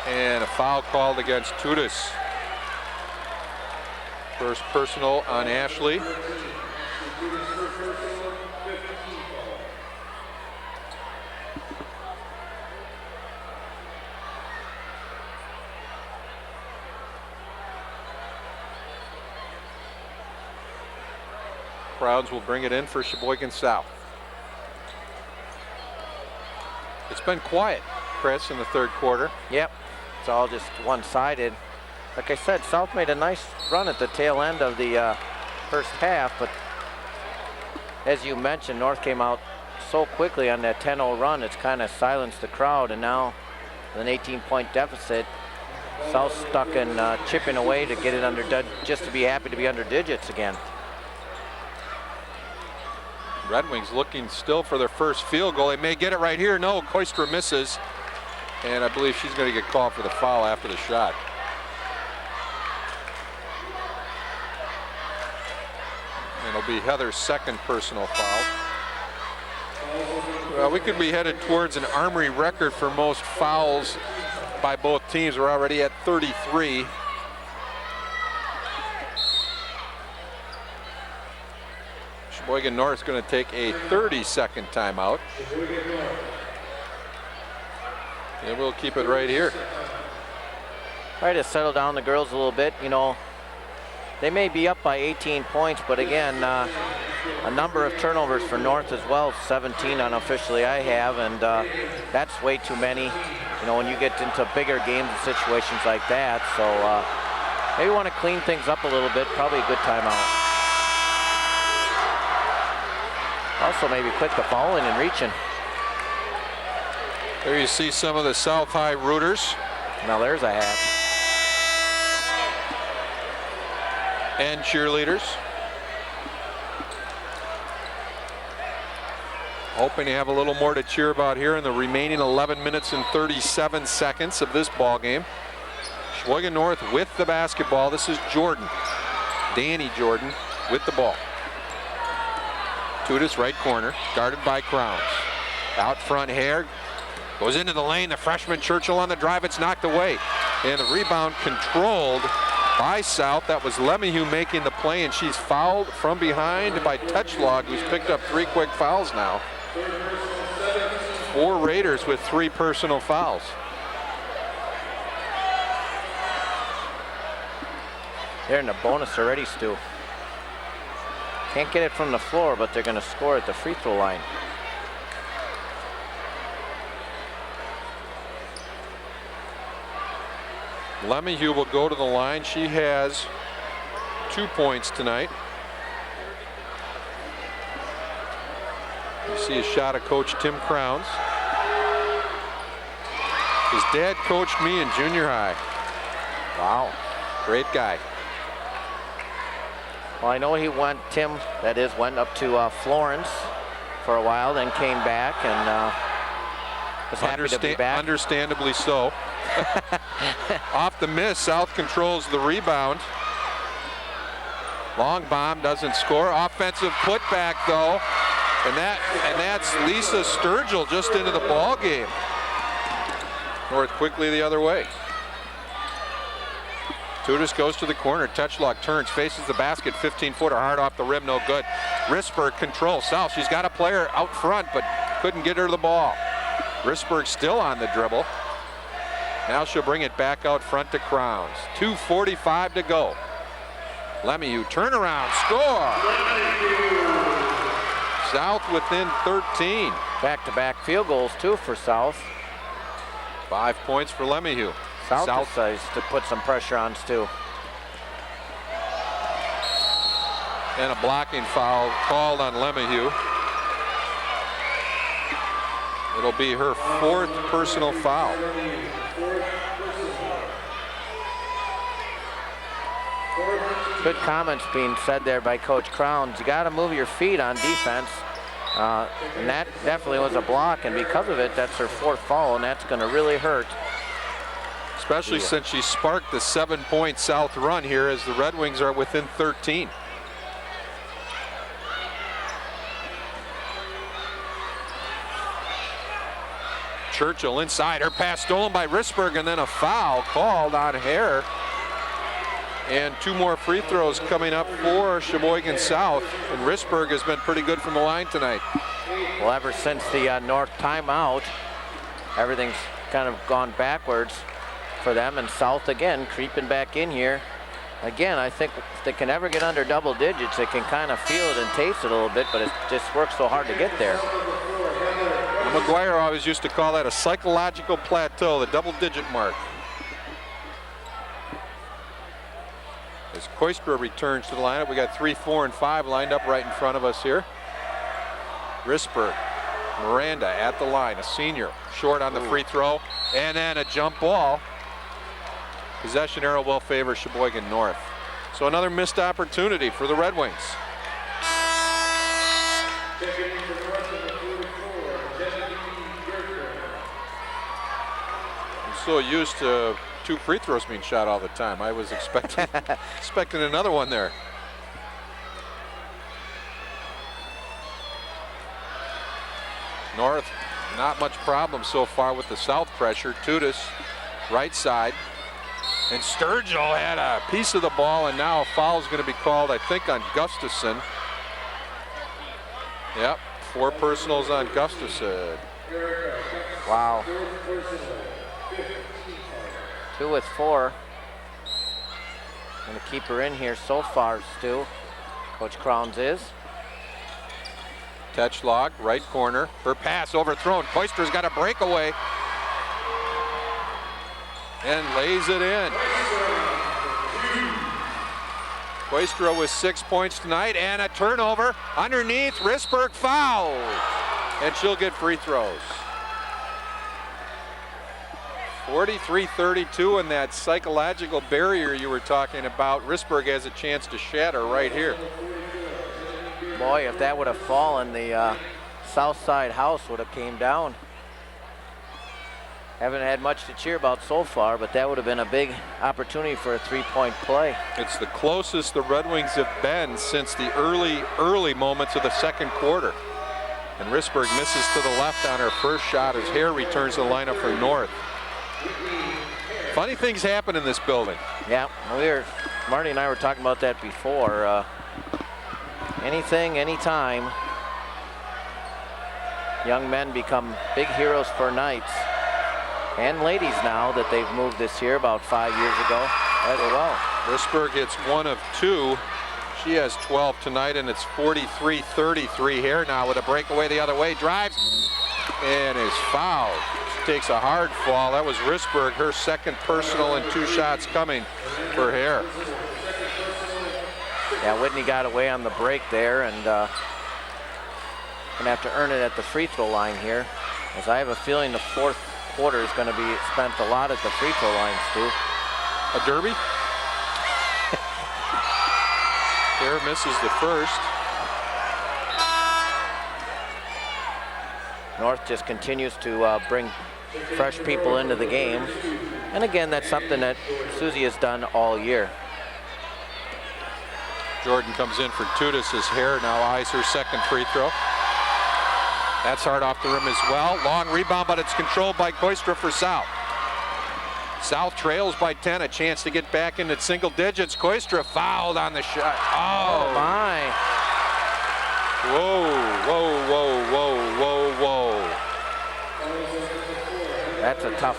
And a foul called against Tudis. First personal on Ashley. Crowds will bring it in for Sheboygan South. It's been quiet, Chris, in the third quarter. Yep, it's all just one-sided. Like I said, South made a nice run at the tail end of the first half, but as you mentioned, North came out so quickly on that 10-0 run, it's kind of silenced the crowd, and now with an 18-point deficit, South stuck in chipping away to get it under, just to be happy to be under digits again. Red Wings looking still for their first field goal. They may get it right here. No, Koistra misses. And I believe she's going to get called for the foul after the shot. And it'll be Heather's second personal foul. Well, we could be headed towards an Armory record for most fouls by both teams. We're already at 33. Sheboygan North is going to take a 30-second timeout. And we'll keep it right here. Try to settle down the girls a little bit. You know, they may be up by 18 points, but again, a number of turnovers for North as well. 17 unofficially I have, and that's way too many. You know, when you get into bigger games and situations like that. So maybe want to clean things up a little bit. Probably a good timeout. Also maybe quit the fouling and reaching. There you see some of the South High rooters. Now there's a hat. And cheerleaders. Hoping to have a little more to cheer about here in the remaining 11 minutes and 37 seconds of this ball game. Sheboygan North with the basketball. This is Jordan. Danny Jordan with the ball. Tudis right corner, guarded by Crowns. Out front, Hare goes into the lane. The freshman Churchill on the drive. It's knocked away. And the rebound controlled by South. That was Lemieux making the play, and she's fouled from behind by Tetchlog, who's picked up 3 quick fouls now. 4 Raiders with 3 personal fouls. They're in the bonus already, Stu. Can't get it from the floor, but they're going to score at the free throw line. Lemieux will go to the line. She has 2 points tonight. You see a shot of Coach Tim Crowns. His dad coached me in junior high. Wow. Great guy. Well, I know he went, Tim, that is, went up to Florence for a while, then came back and was happy to be back. Understandably so. Off the miss, South controls the rebound. Long bomb doesn't score. Offensive putback though, and that's Lisa Sturgill just into the ball game. North quickly the other way. Tudis goes to the corner. Tetchlog turns, faces the basket. 15-footer hard off the rim, no good. Risberg controls South. She's got a player out front, but couldn't get her the ball. Risberg still on the dribble. Now she'll bring it back out front to Crowns. 2:45 to go. Lemieux turnaround, score. South within 13. Back-to-back field goals too for South. 5 points for Lemieux. South decides to put some pressure on Stu. And a blocking foul called on Lemieux. It'll be her 4th personal foul. Good comments being said there by Coach Crowns. You got to move your feet on defense. And that definitely was a block, and because of it, that's her 4th foul, and that's going to really hurt. Especially since she sparked the 7-point South run here as the Red Wings are within 13. Churchill inside, her pass stolen by Risberg, and then a foul called on Hare. And 2 more free throws coming up for Sheboygan South, and Risberg has been pretty good from the line tonight. Well, ever since the North timeout, everything's kind of gone backwards for them, and South again creeping back in here. Again, I think if they can ever get under double digits, they can kind of feel it and taste it a little bit, but it just works so hard to get there. McGuire always used to call that a psychological plateau, the double-digit mark. As Koistra returns to the lineup, we got 3, 4, and 5 lined up right in front of us here. Risberg, Miranda at the line, a senior, short on the free throw, and then a jump ball. Possession arrow will favor Sheboygan North. So another missed opportunity for the Red Wings. I'm so used to 2 free throws being shot all the time. I was expecting another one there. North, not much problem so far with the South pressure. Tudis, right side. And Sturgill had a piece of the ball, and now a foul is going to be called, I think, on Gustafson. Yep, 4 personals on Gustafson. Wow. 2 with 4. Going to keep her in here so far, Stu. Coach Crowns is. Tetschlag, right corner. Her pass overthrown. Koistra's got a breakaway. And lays it in. Koistra with 6 points tonight, and a turnover underneath. Risberg fouled, and she'll get free throws. 43-32, and that psychological barrier you were talking about, Risberg has a chance to shatter right here. Boy, if that would have fallen, the south side house would have came down. Haven't had much to cheer about so far, but that would have been a big opportunity for a 3-point play. It's the closest the Red Wings have been since the early moments of the second quarter. And Risberg misses to the left on her first shot as Hare returns to the lineup for North. Funny things happen in this building. Yeah, Marty and I were talking about that before. Anything, anytime, young men become big heroes for nights. And ladies now that they've moved this year about 5 years ago as well. Risberg hits 1 of 2. She has 12 tonight, and it's 43-33 here now with a breakaway the other way. Drives and is fouled. She takes a hard fall. That was Risberg, her 2nd personal, and 2 shots coming for Hare. Yeah, Whitney got away on the break there, and gonna have to earn it at the free throw line here, as I have a feeling the 4th quarter is going to be spent a lot at the free throw line, Stu. A derby? Hare misses the first. North just continues to bring fresh people into the game. And again, that's something that Susie has done all year. Jordan comes in for Tudis as Hare now eyes her 2nd free throw. That's hard off the rim as well. Long rebound, but it's controlled by Koistra for South. South trails by 10, a chance to get back into single digits. Koistra fouled on the shot. Oh my. Whoa, whoa, whoa, whoa, whoa, whoa. That's a tough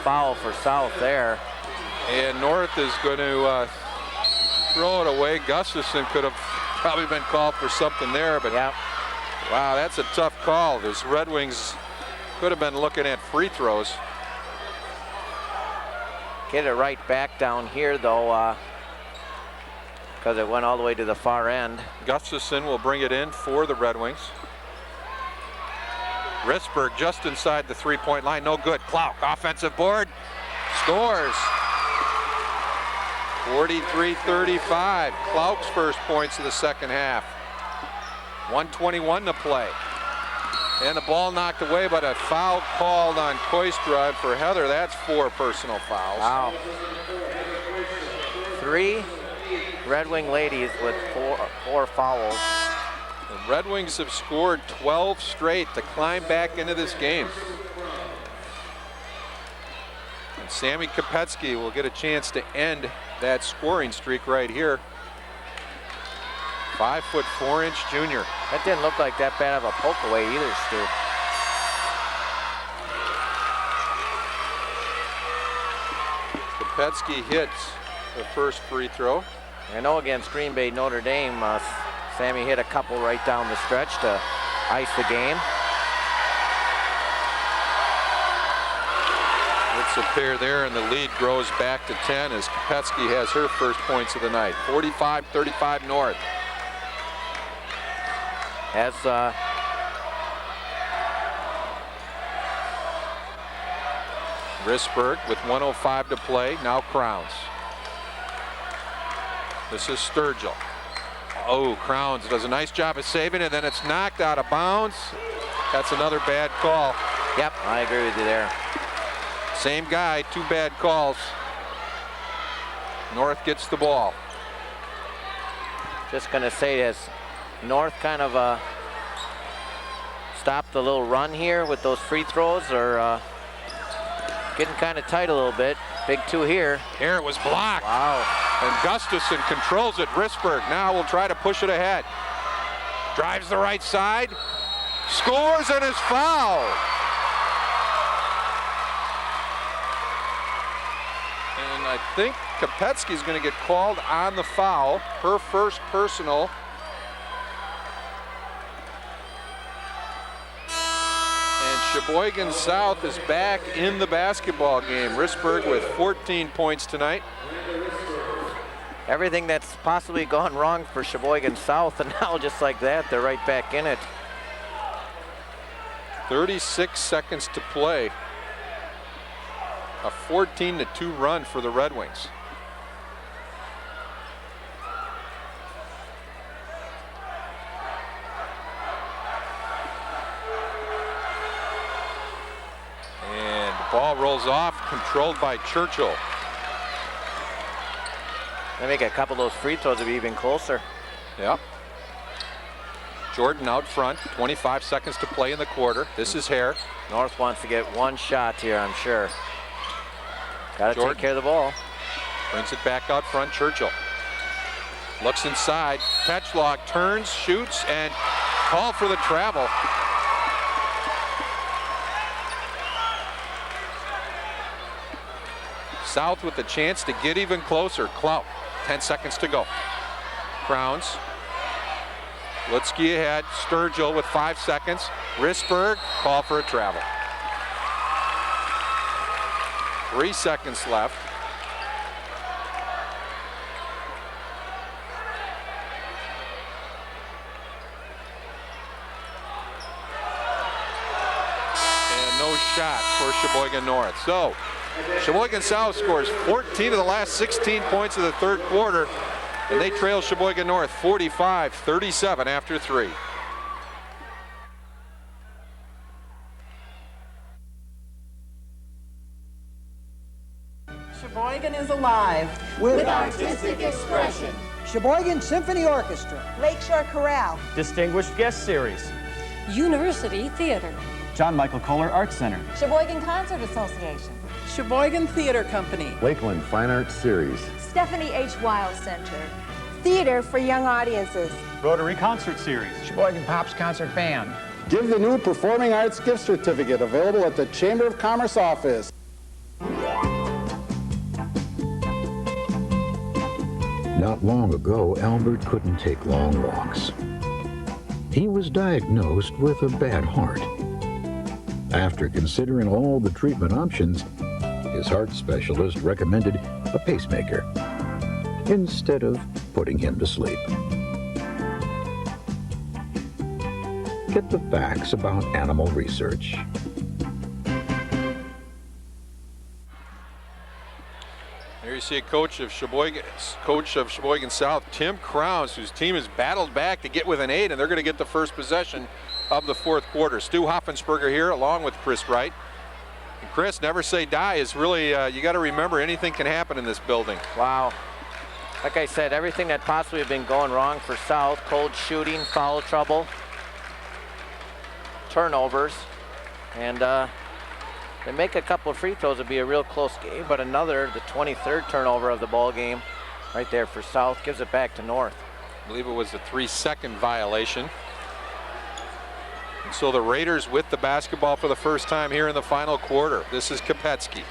foul for South there. And North is going to throw it away. Gustafson could have probably been called for something there, but yeah. Wow, that's a tough call. Those Red Wings could have been looking at free throws. Get it right back down here, though, because it went all the way to the far end. Gustafson will bring it in for the Red Wings. Risberg just inside the three-point line, no good. Klauk, offensive board, scores. 43-35, Klauk's first points of the second half. 1:21 to play. And the ball knocked away, but a foul called on Koistra for Heather. That's 4 personal fouls. Wow. 3 Red Wing ladies with four fouls. The Red Wings have scored 12 straight to climb back into this game. And Sammy Kopetsky will get a chance to end that scoring streak right here. 5'4" junior. That didn't look like that bad of a poke away either, Stu. Kopetsky hits the first free throw. I know against Green Bay Notre Dame, Sammy hit a couple right down the stretch to ice the game. It's a pair there, and the lead grows back to 10 as Kopetsky has her first points of the night. 45-35 North. As Risberg with 1:05 to play. Now Crowns. This is Sturgill. Oh, Crowns does a nice job of saving it, and then it's knocked out of bounds. That's another bad call. Yep, I agree with you there. Same guy, 2 bad calls. North gets the ball. Just going to say this. North kind of stopped the little run here with those free throws, or getting kind of tight a little bit. Big 2 here. Here it was blocked. Wow. And Gustafson controls it. Risberg now will try to push it ahead. Drives the right side. Scores and is fouled. And I think Kopetsky's going to get called on the foul. Her first personal. Sheboygan South is back in the basketball game. Risberg with 14 points tonight. Everything that's possibly gone wrong for Sheboygan South, and now just like that, they're right back in it. 36 seconds to play. A 14-2 run for the Red Wings. Ball rolls off, controlled by Churchill. They make a couple of those free throws to be even closer. Yep. Jordan out front, 25 seconds to play in the quarter. This is Hare. North wants to get one shot here, I'm sure. Got to take care of the ball. Brings it back out front, Churchill. Looks inside, Petchlock turns, shoots, and call for the travel. South with the chance to get even closer. Klauk, 10 seconds to go. Crowns. Lutski ahead. Sturgill with 5 seconds. Risberg, call for a travel. 3 seconds left. And no shot for Sheboygan North. So Sheboygan South scores 14 of the last 16 points of the third quarter, and they trail Sheboygan North 45-37 after 3. Sheboygan is alive with artistic expression. Sheboygan Symphony Orchestra, Lakeshore Chorale, Distinguished Guest Series, University Theater, John Michael Kohler Arts Center, Sheboygan Concert Association, Sheboygan Theater Company, Lakeland Fine Arts Series, Stephanie H. Wild Center, Theater for Young Audiences, Rotary Concert Series, Sheboygan Pops Concert Band. Give the new Performing Arts Gift Certificate available at the Chamber of Commerce office. Not long ago, Albert couldn't take long walks. He was diagnosed with a bad heart. After considering all the treatment options, his heart specialist recommended a pacemaker instead of putting him to sleep. Get the facts about animal research. There you see a coach of Sheboygan South, Tim Krause, whose team has battled back to get within 8, and they're going to get the first possession of the fourth quarter. Stu Hoffensperger here along with Chris Wright. And Chris, never say die is really, you got to remember anything can happen in this building. Wow. Like I said, everything that possibly had been going wrong for South, cold shooting, foul trouble, turnovers, and they make a couple of free throws, it'd be a real close game, but another, the 23rd turnover of the ball game right there for South, gives it back to North. I believe it was a 3-second violation. And so the Raiders with the basketball for the first time here in the final quarter. This is Kopetsky.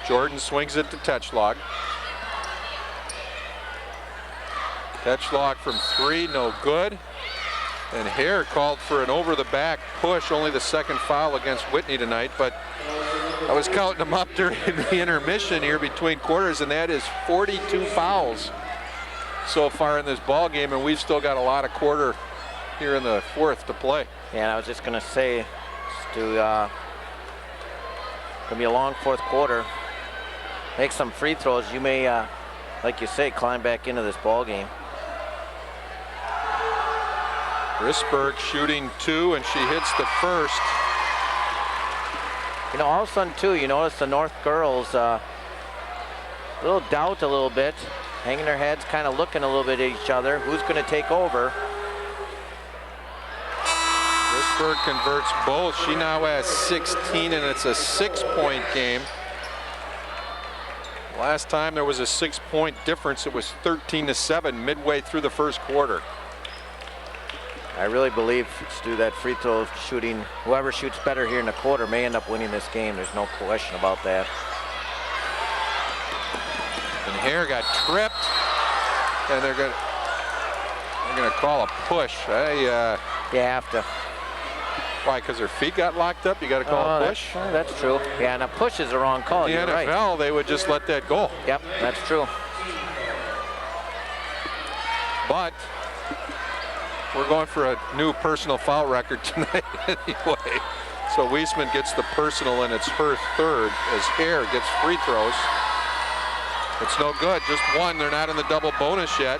Jordan swings it to Tetschlag. Tetschlag from 3, no good. And Hare called for an over-the-back push, only the second foul against Whitney tonight, but I was counting them up during the intermission here between quarters, and that is 42 fouls so far in this ball game, and we've still got a lot of quarter here in the fourth to play. Yeah, and I was just going to say, Stu, going to be a long fourth quarter. Make some free throws. You may, like you say, climb back into this ball game. Risberg shooting 2, and she hits the first. You know, all of a sudden, too, you notice the North girls, a little doubt a little bit, hanging their heads, kind of looking a little bit at each other. Who's going to take over? Risberg converts both. She now has 16, and it's a 6-point game. Last time there was a 6-point difference. It was 13-7 midway through the first quarter. I really believe, Stu, that free throw shooting, whoever shoots better here in the quarter may end up winning this game. There's no question about that. And Hare got tripped, and they're gonna call a push. You have to. Why? Because her feet got locked up? You got to call a push? That's true. Yeah, and a push is the wrong call. In the NFL, right. They would just let that go. Yep, that's true. But we're going for a new personal foul record tonight anyway. So Weisman gets the personal, and it's her third as Hare gets free throws. It's no good, just one. They're not in the double bonus yet.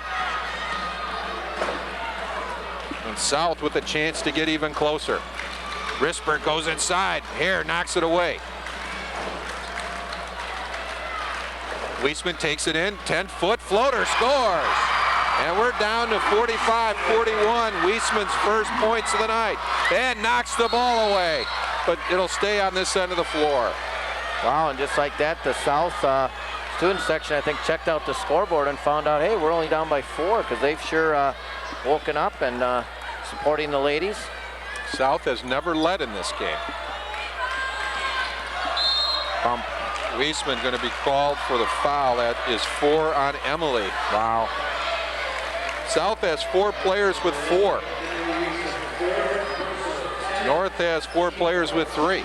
And South with a chance to get even closer. Risberg goes inside. Hare knocks it away. Weisman takes it in. 10-foot floater, scores. And we're down to 45-41. Weisman's first points of the night. And knocks the ball away. But it'll stay on this end of the floor. Wow, and just like that, the South student section, I think, checked out the scoreboard and found out, hey, we're only down by 4, because they've sure woken up and supporting the ladies. South has never led in this game. Bump. Weisman going to be called for the foul. That is 4 on Emily. Wow. South has 4 players with 4. North has 4 players with 3.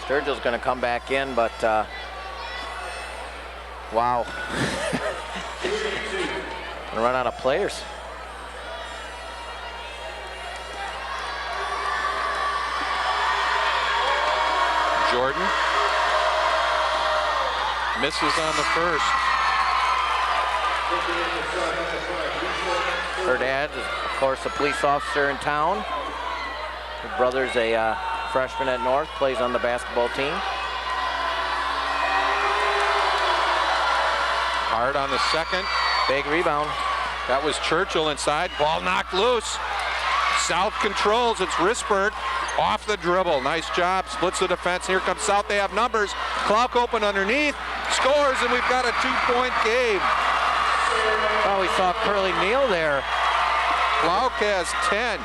Sturgill's going to come back in, but wow. Gonna run out of players. Jordan misses on the first. Her dad is, of course, a police officer in town. Her brother's a freshman at North, plays on the basketball team. Hard on the second. Big rebound. That was Churchill inside. Ball knocked loose. South controls. It's Risberg off the dribble. Nice job. Splits the defense. Here comes South. They have numbers. Clock open underneath. Scores, and we've got a 2-point game. Oh, we saw Curly Neal there. Clock has 10.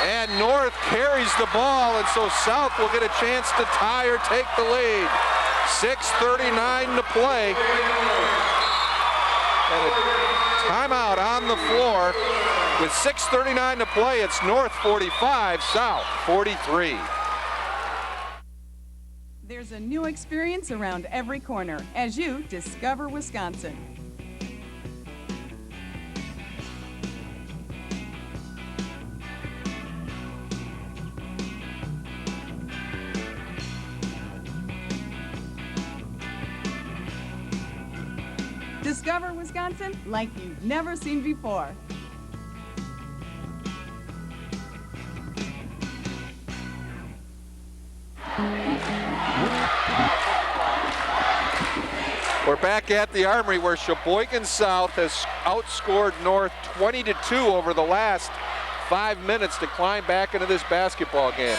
And North carries the ball, and so South will get a chance to tie or take the lead. 6:39 to play. And a timeout on the floor. With 6:39 to play, it's North 45, South 43. There's a new experience around every corner as you discover Wisconsin. Discover Wisconsin like you've never seen before. We're back at the Armory where Sheboygan South has outscored North 20-2 over the last 5 minutes to climb back into this basketball game.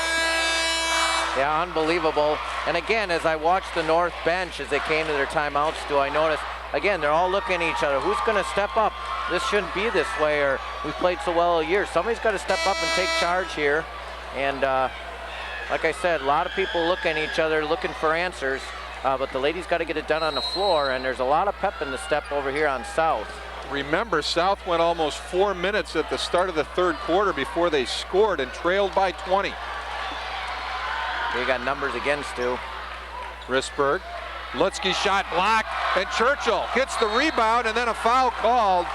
Yeah, unbelievable. And again, as I watched the North bench as they came to their timeouts, I noticed, again, they're all looking at each other. Who's going to step up? This shouldn't be this way, or we played so well all year. Somebody's got to step up and take charge here. And like I said, a lot of people looking at each other, looking for answers. But the ladies got to get it done on the floor, and there's a lot of pep in the step over here on South. Remember, South went almost 4 minutes at the start of the third quarter before they scored and trailed by 20. You got numbers again, Stu. Risberg, Lutzke shot blocked, and Churchill gets the rebound, and then a foul called.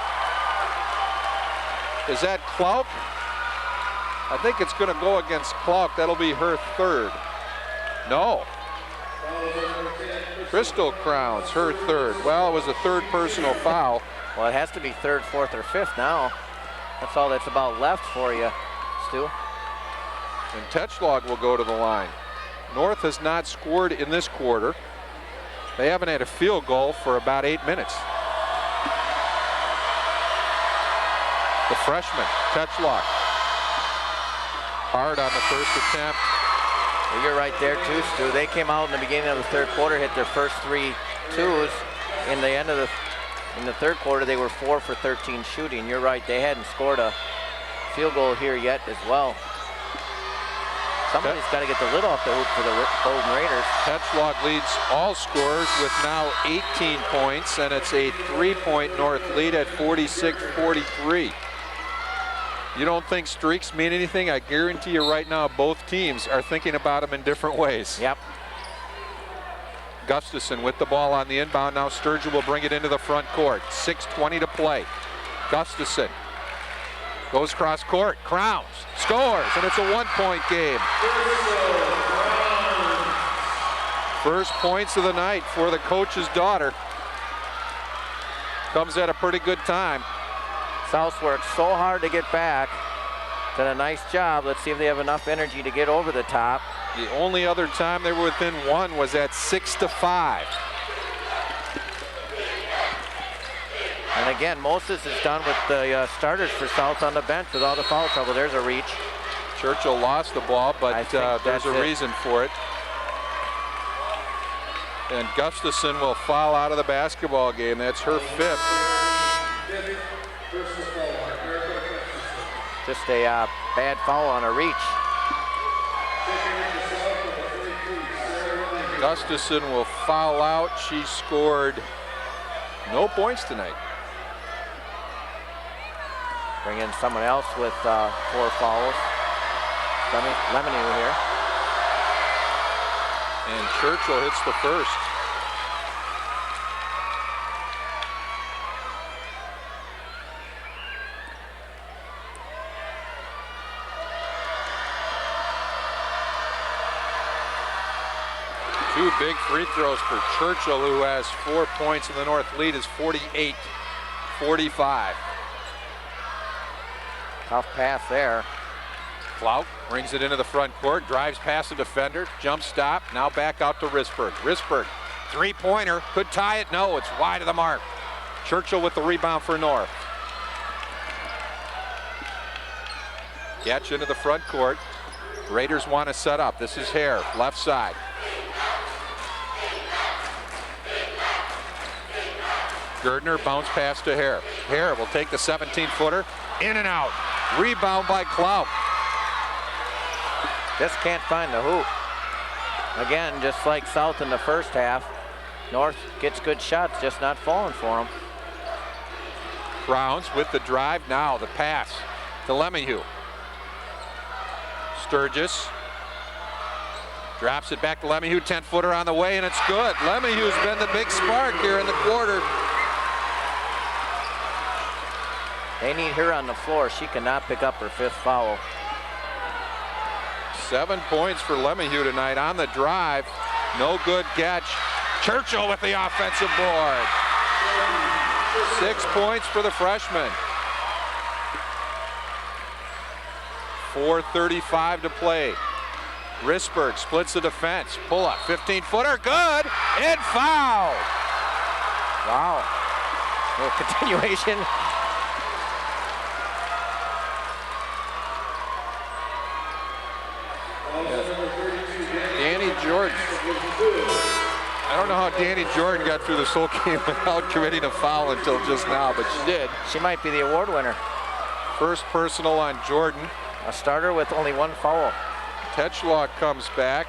Is that Clark? I think it's going to go against Clark. That'll be her third. No. Crystal Crowns, her third. Well, it was a third personal foul. Well, it has to be third, fourth, or fifth now. That's all that's about left for you, Stu. And Tetchlog will go to the line. North has not scored in this quarter. They haven't had a field goal for about 8 minutes. The freshman, Tetchlog. Hard on the first attempt. Well, you're right there too, Stu. They came out in the beginning of the third quarter, hit their first 3 twos. In the third quarter, they were 4 for 13 shooting. You're right, they hadn't scored a field goal here yet as well. Somebody's got to get the lid off the hoop for the Golden Raiders. Tetchlog leads all scorers with now 18 points, and it's a 3-point North lead at 46-43. You don't think streaks mean anything? I guarantee you right now both teams are thinking about them in different ways. Yep. Gustafson with the ball on the inbound. Now Sturgeon will bring it into the front court. 6:20 to play. Gustafson goes cross court. Crowns scores, and it's a 1-point game. First points of the night for the coach's daughter. Comes at a pretty good time. South worked so hard to get back. Did a nice job. Let's see if they have enough energy to get over the top. The only other time they were within 1 was at 6-5. And again, most of this is done with the starters for South on the bench with all the foul trouble. There's a reach. Churchill lost the ball, but there's a reason for it. And Gustafson will foul out of the basketball game. That's her 5th. Just a bad foul on a reach. Gustafson will foul out. She scored no points tonight. Bring in someone else with 4 fouls. Lemonu here. And Churchill hits the first. Two big free throws for Churchill, who has 4 points, and the North lead is 48-45. Tough pass there. Clout brings it into the front court, drives past the defender, jump stop, now back out to Risberg. Risberg, 3-pointer, could tie it, no, it's wide of the mark. Churchill with the rebound for North. Catch into the front court. Raiders want to set up. This is Hare, left side. Gardner bounce pass to Hare. Hare will take the 17-footer, in and out. Rebound by Clout. Just can't find the hoop. Again, just like South in the first half, North gets good shots, just not falling for them. Crowns with the drive, now the pass to Lemieux. Sturgis Drops it back to Lemieux, 10-footer on the way, and it's good. Lemieux's been the big spark here in the quarter. They need her on the floor. She cannot pick up her 5th foul. 7 points for Lemieux tonight on the drive. No good catch. Churchill with the offensive board. 6 points for the freshman. 4:35 to play. Risberg splits the defense. Pull up, 15-footer, good, and foul. Wow. No continuation. Danny Jordan. I don't know how Danny Jordan got through this whole game without committing a foul until just now, but she did. She might be the award winner. First personal on Jordan. A starter with only 1 foul. Tetschlaw comes back.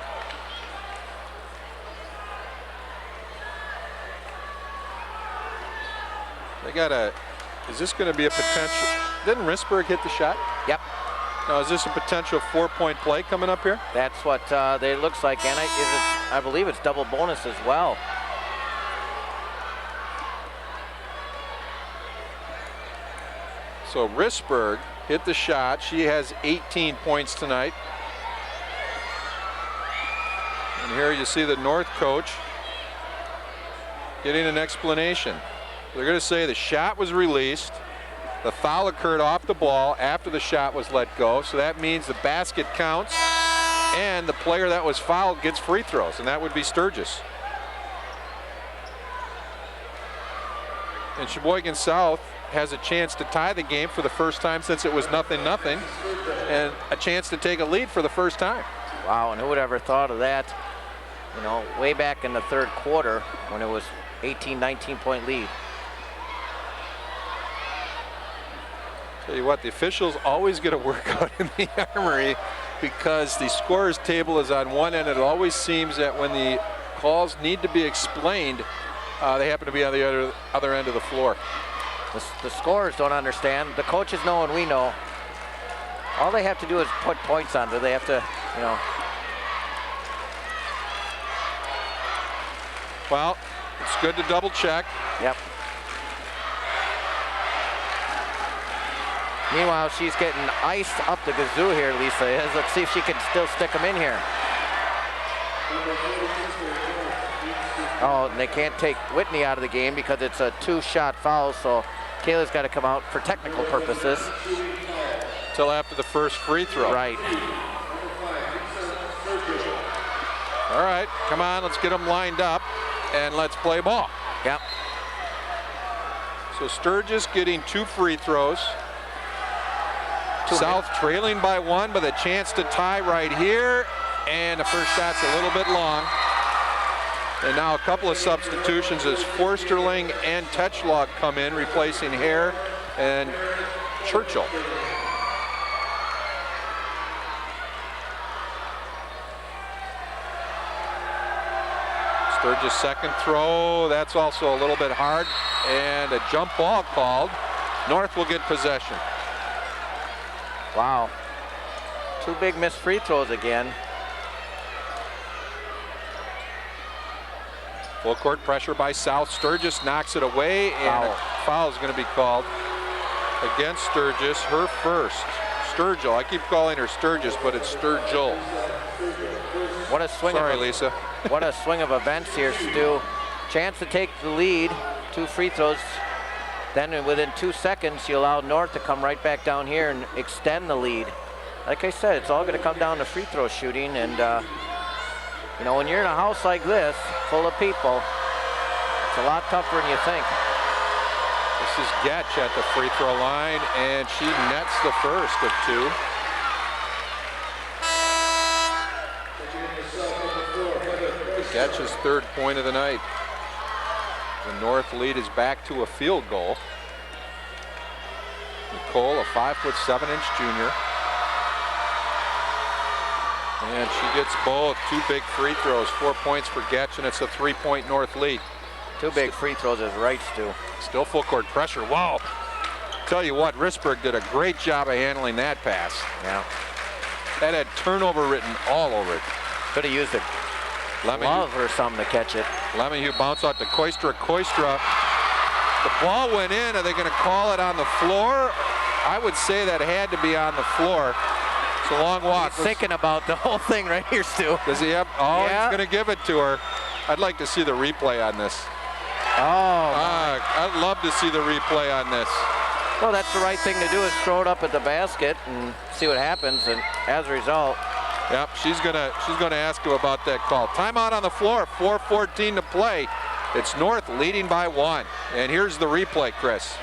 They got a, is this going to be a potential, didn't Risberg hit the shot? Yep. Now, is this a potential 4-point play coming up here? That's what it looks like, and I believe it's double bonus as well. So Risberg hit the shot. She has 18 points tonight. And here you see the North coach getting an explanation. They're going to say the shot was released. The foul occurred off the ball after the shot was let go. So that means the basket counts and the player that was fouled gets free throws, and that would be Sturgis. And Sheboygan South has a chance to tie the game for the first time since it was 0-0, and a chance to take a lead for the first time. Wow, and who would ever thought of that, you know, way back in the 3rd quarter when it was 18, 19-point lead. Tell you what, the officials always get a workout in the Armory because the scorer's table is on one end. It always seems that when the calls need to be explained, they happen to be on the other end of the floor. The scorers don't understand. The coaches know and we know. All they have to do is put points on. They have to, you know. Well, it's good to double check. Yep. Meanwhile, she's getting iced up the gazoo here, Lisa is. Let's see if she can still stick them in here. Oh, and they can't take Whitney out of the game because it's a 2-shot foul, so Kayla's got to come out for technical purposes. Till after the first free throw. Right. All right, come on, let's get them lined up and let's play ball. Yep. So Sturgis getting 2 free throws. South trailing by 1, but a chance to tie right here. And the first shot's a little bit long. And now a couple of substitutions as Forsterling and Tetschlaw come in, replacing Hare and Churchill. Sturgis' second throw, that's also a little bit hard. And a jump ball called. North will get possession. Wow. 2 big missed free throws again. Full court pressure by South. Sturgis knocks it away, and a foul is going to be called against Sturgis. Her first. Sturgill. I keep calling her Sturgis, but it's Sturgill. What a swing! Sorry, Lisa. What a swing of events here, Stu. Chance to take the lead. 2 free throws. Then within 2 seconds, you allow North to come right back down here and extend the lead. Like I said, it's all going to come down to free throw shooting. And, you know, when you're in a house like this, full of people, it's a lot tougher than you think. This is Getch at the free throw line, and she nets the first of 2. Getch's 3rd point of the night. The North lead is back to a field goal. Nicole, a 5'7" junior. And she gets both. 2 big free throws, 4 points for Getch, and it's a 3-point North lead. 2 big free throws is right, Stu. Still full court pressure. Wow. Tell you what, Risberg did a great job of handling that pass. Yeah. That had turnover written all over it. Could have used a glove or something to catch it. Lemieux bounce out to Koistra. Koistra, the ball went in. Are they going to call it on the floor? I would say that had to be on the floor. It's a long walk. He's thinking about the whole thing right here, Stu. Does he have? Oh, yeah. He's going to give it to her. I'd like to see the replay on this. I'd love to see the replay on this. Well, that's the right thing to do, is throw it up at the basket and see what happens. And as a result, yep, she's gonna ask him about that call. Timeout on the floor. 4:14 to play. It's North leading by 1. And here's the replay, Chris.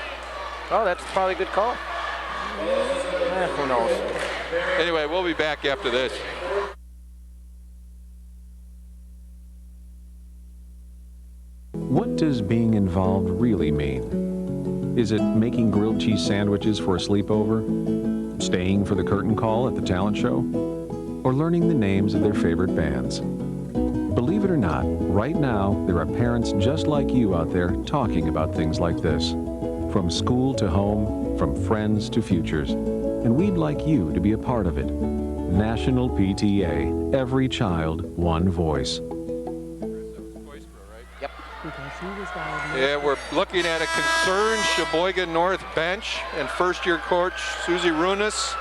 Oh, that's probably a good call. Who knows? Anyway, we'll be back after this. What does being involved really mean? Is it making grilled cheese sandwiches for a sleepover? Staying for the curtain call at the talent show? Or learning the names of their favorite bands? Believe it or not, right now there are parents just like you out there talking about things like this. From school to home, from friends to futures. And we'd like you to be a part of it. National PTA, every child, one voice. Yeah, we're looking at a concerned Sheboygan North bench and first-year coach Susie Runas,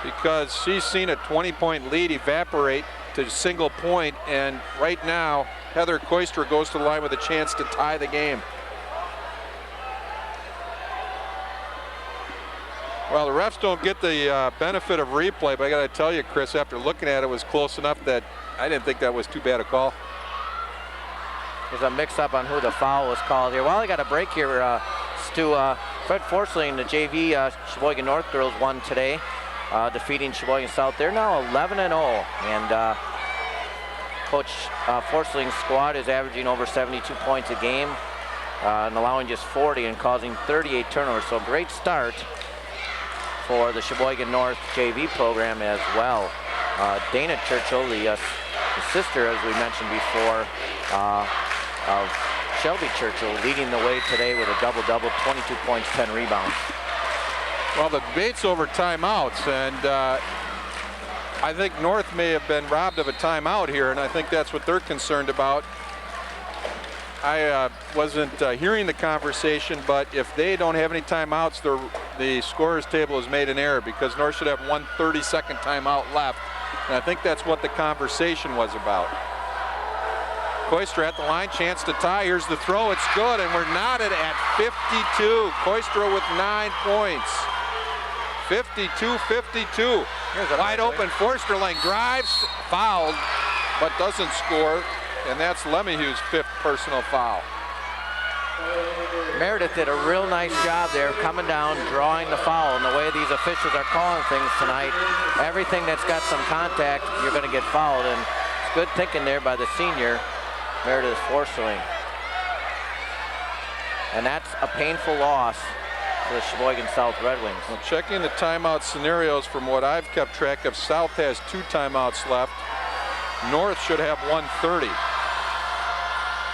because she's seen a 20-point lead evaporate to single point, and right now Heather Koistra goes to the line with a chance to tie the game. Well, the refs don't get the benefit of replay, but I got to tell you, Chris, after looking at it, it was close enough that I didn't think that was too bad a call. There's a mix-up on who the foul was called here. Well, I got a break here, Stu. Fred Forsling, the JV Sheboygan North girls won today, defeating Sheboygan South. They're now 11-0, and Coach Forsling's squad is averaging over 72 points a game and allowing just 40 and causing 38 turnovers. So great start for the Sheboygan North JV program as well. Dana Churchill, the sister, as we mentioned before, of Shelby Churchill, leading the way today with a double-double, 22 points, 10 rebounds. Well, the debate's over timeouts, and I think North may have been robbed of a timeout here, and I think that's what they're concerned about. I wasn't hearing the conversation, but if they don't have any timeouts, the scorer's table has made an error, because North should have one 30-second timeout left, and I think that's what the conversation was about. Koistra at the line, chance to tie. Here's the throw, it's good, and we're knotted at 52. Koistra with 9 points. 52-52. Wide open, Forsterling drives, fouled, but doesn't score, and that's Lemieux's 5th personal foul. Meredith did a real nice job there, coming down, drawing the foul, and the way these officials are calling things tonight, everything that's got some contact, you're going to get fouled, and it's good thinking there by the senior, Meredith Forsterling. And that's a painful loss for the Sheboygan South Red Wings. Well, checking the timeout scenarios, from what I've kept track of, South has 2 timeouts left. North should have 1:30.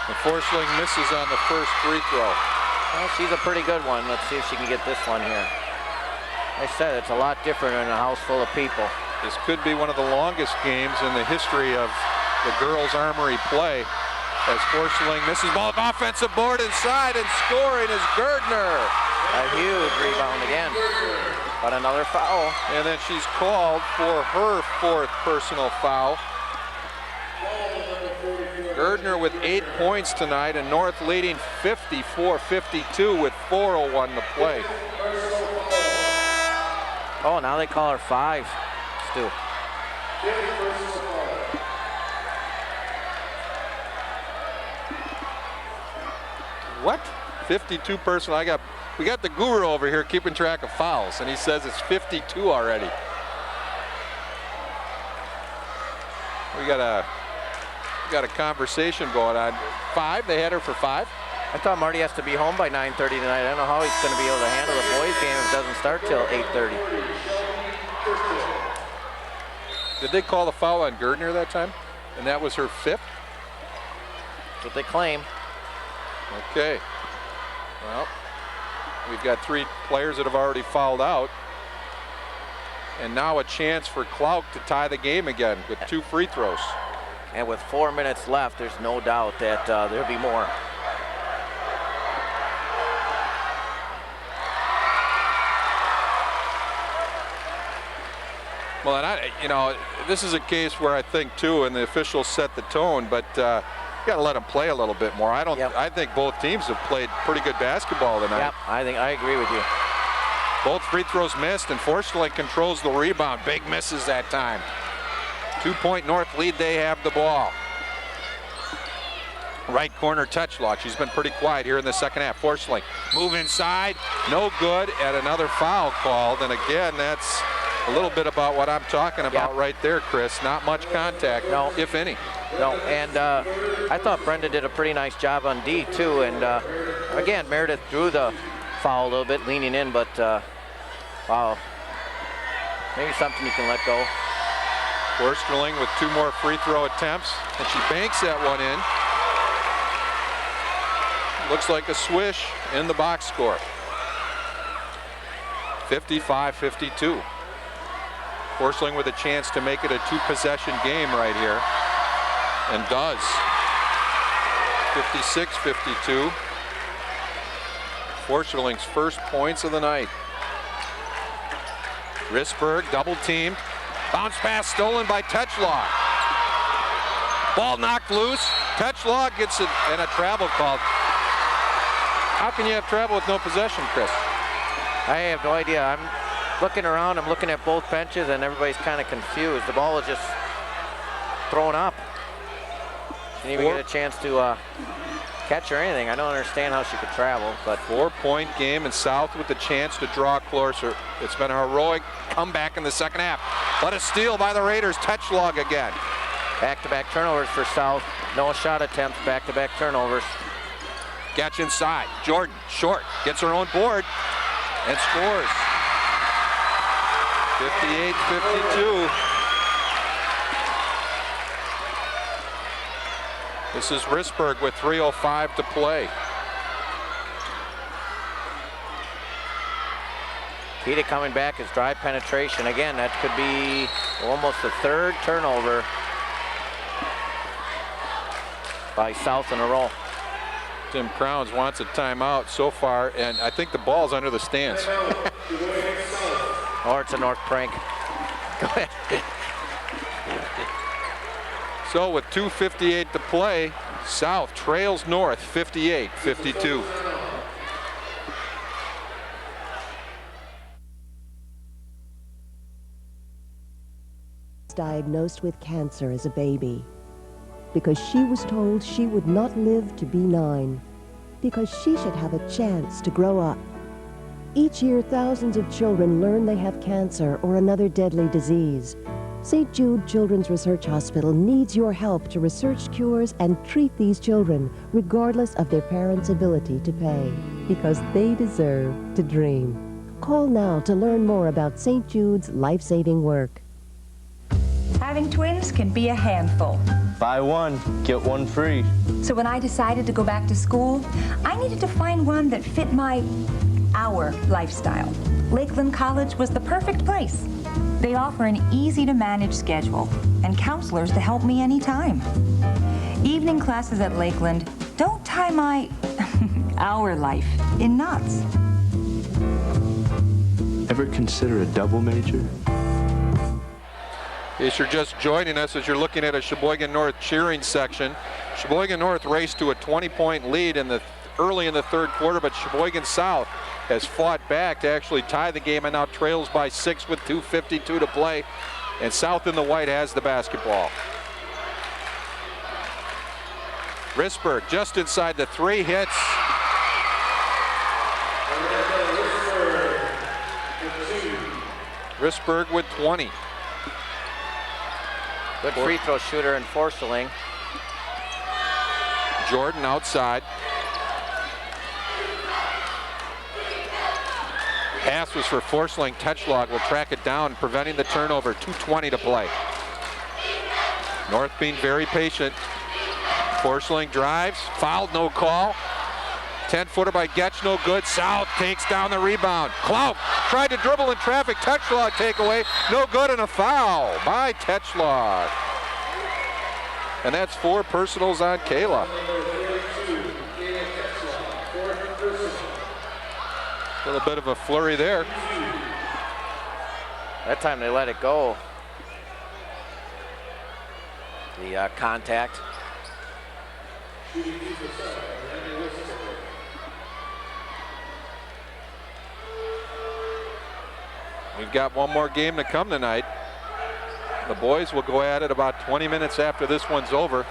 And Forsterling misses on the first free throw. Well, she's a pretty good one. Let's see if she can get this one here. I said it's a lot different in a house full of people. This could be one of the longest games in the history of the girls' Armory play, as Forsterling misses ball, offensive board inside, and scoring is Gerdner. A huge rebound again, but another foul. And then she's called for her 4th personal foul. Gerdner with 8 points tonight, and North leading 54-52 with 4:01 to play. Oh, now they call her 5, Stu. What? 52 personal. We got the guru over here keeping track of fouls, and he says it's 52 already. We got a conversation going on. 5, they had her for 5. I thought Marty has to be home by 9:30 tonight. I don't know how he's going to be able to handle the boys game if it doesn't start till 8:30. Did they call the foul on Gerdner that time? And that was her 5th? That's what they claim. Okay. Well, we've got 3 players that have already fouled out. And now a chance for Clark to tie the game again with 2 free throws. And with 4 minutes left, there's no doubt that there'll be more. Well, and this is a case where I think too, and the officials set the tone, but you got to let them play a little bit more. I think both teams have played pretty good basketball tonight. Yep, I agree with you. Both free throws missed, and Forsling controls the rebound. Big misses that time. 2-point North lead. They have the ball. Right corner touch lock. She's been pretty quiet here in the second half. Forsling move inside, no good, and another foul called. And again, that's a little bit about what I'm talking about right there, Chris. Not much contact, if any. No, and I thought Brenda did a pretty nice job on D too. And again, Meredith drew the foul a little bit, leaning in, but wow, maybe something you can let go. Forsling with 2 more free throw attempts, and she banks that one in. Looks like a swish in the box score. 55-52. Forsling with a chance to make it a 2-possession game right here, and does. 56-52. Forsling's first points of the night. Risberg double teamed. Bounce pass stolen by Touchlaw. Ball knocked loose. Touchlaw gets it, and a travel called. How can you have travel with no possession, Chris? I have no idea. I'm looking around. I'm looking at both benches, and everybody's kind of confused. The ball is just thrown up. Didn't even get a chance to catch or anything. I don't understand how she could travel, but 4-point game, and South with the chance to draw closer. It's been a heroic comeback in the second half. But a steal by the Raiders. Touchlog again. Back-to-back turnovers for South. No shot attempts, back-to-back turnovers. Getch inside. Jordan, short, gets her own board and scores. 58-52. This is Risberg with 3:05 to play. Key to coming back is drive penetration. Again, that could be almost the 3rd turnover by South in a row. Tim Crowns wants a timeout so far, and I think the ball's under the stands. Or it's a North prank. Go ahead. So with 2:58 to play, South trails North 58-52. Diagnosed with cancer as a baby. Because she was told she would not live to be 9. Because she should have a chance to grow up. Each year, thousands of children learn they have cancer or another deadly disease. St. Jude Children's Research Hospital needs your help to research cures and treat these children, regardless of their parents' ability to pay. Because they deserve to dream. Call now to learn more about St. Jude's life-saving work. Having twins can be a handful. Buy one, get one free. So when I decided to go back to school, I needed to find one that fit our lifestyle. Lakeland College was the perfect place. They offer an easy-to-manage schedule and counselors to help me anytime. Evening classes at Lakeland don't tie our life in knots. Ever consider a double major? In case you're just joining us, as you're looking at a Sheboygan North cheering section, Sheboygan North raced to a 20-point lead early in the 3rd quarter, but Sheboygan South has fought back to actually tie the game and now trails by 6 with 2:52 to play. And South in the white has the basketball. Risberg just inside the 3, hits. Risberg with 20. Good free throw shooter in Forsling. Jordan outside. Pass was for Forsling. Touchlog will track it down, preventing the turnover. 2:20 to play. North being very patient. Forsling drives, fouled, no call. 10-footer by Getch, no good. South takes down the rebound. Clout tried to dribble in traffic. Tetchlog takeaway. No good and a foul by Tetchlog. And that's 4 personals on Kayla. A little bit of a flurry there. That time they let it go. The contact. We've got one more game to come tonight. The boys will go at it about 20 minutes after this one's over.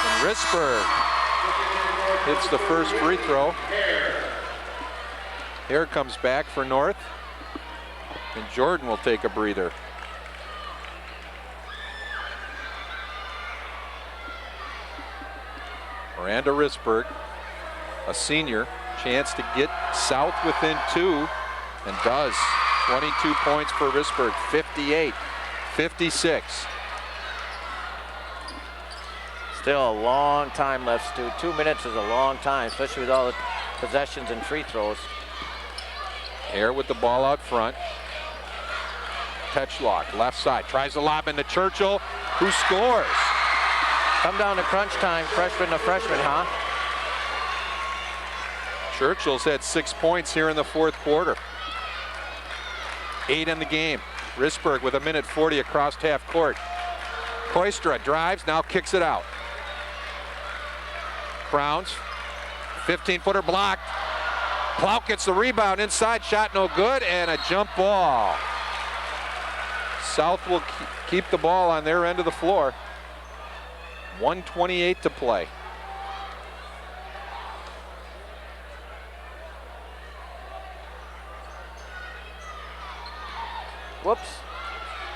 And Risberg hits the first free throw. Here comes back for North. And Jordan will take a breather. Miranda Risberg, a senior, chance to get South within 2, and does. 22 points for Risberg, 58-56. Still a long time left, Stu. 2 minutes is a long time, especially with all the possessions and free throws. Hare with the ball out front. Tetchlog, left side, tries to lob into Churchill, who scores. Come down to crunch time, freshman to freshman, huh? Churchill's had 6 points here in the fourth quarter. 8 in the game. Risberg with 1:40 across half court. Koistra drives, now kicks it out. Crowns, 15-footer blocked. Plout gets the rebound inside, shot no good, and a jump ball. South will keep the ball on their end of the floor. 1:28 to play. Whoops.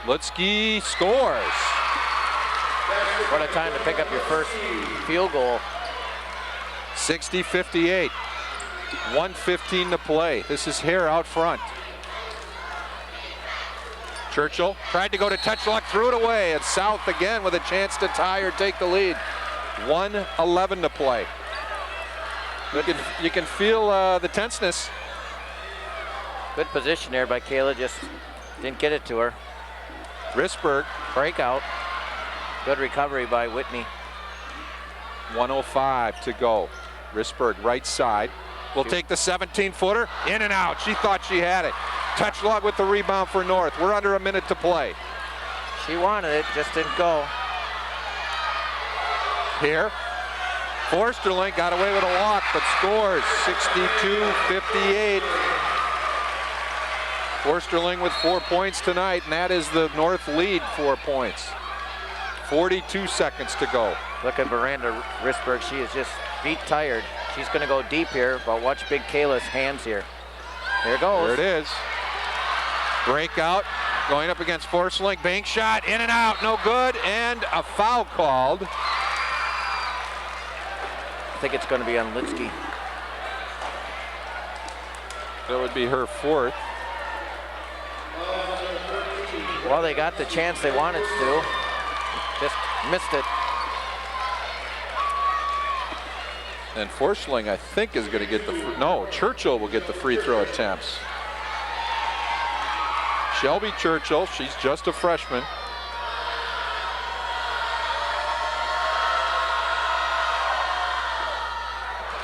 Lutski scores. What a time to pick up your first field goal. 60-58. 1:15 to play. This is Hare out front. Churchill tried to go to Tetchlog, threw it away, and South again with a chance to tie or take the lead. 1:11 to play. You can feel the tenseness. Good position there by Kayla, just didn't get it to her. Risberg. Breakout. Good recovery by Whitney. 1:05 to go. Risberg right side. Will take the 17-footer, in and out. She thought she had it. Tetchlog with the rebound for North. We're under a minute to play. She wanted it, just didn't go. Here, Forsterling got away with a walk, but scores 62-58. Forsterling with 4 points tonight, and that is the North lead, 4 points. 42 seconds to go. Look at Miranda Risberg. She is just beat tired. She's going to go deep here, but watch big Kayla's hands here. Here it goes. There it is. Breakout, going up against Forsterling. Bank shot, in and out, no good, and a foul called. I think it's going to be on Litsky. That would be her 4th. Well, they got the chance they wanted to. Just missed it. And Forsterling, I think, is going to get the no, Churchill will get the free throw attempts. Shelby Churchill, she's just a freshman.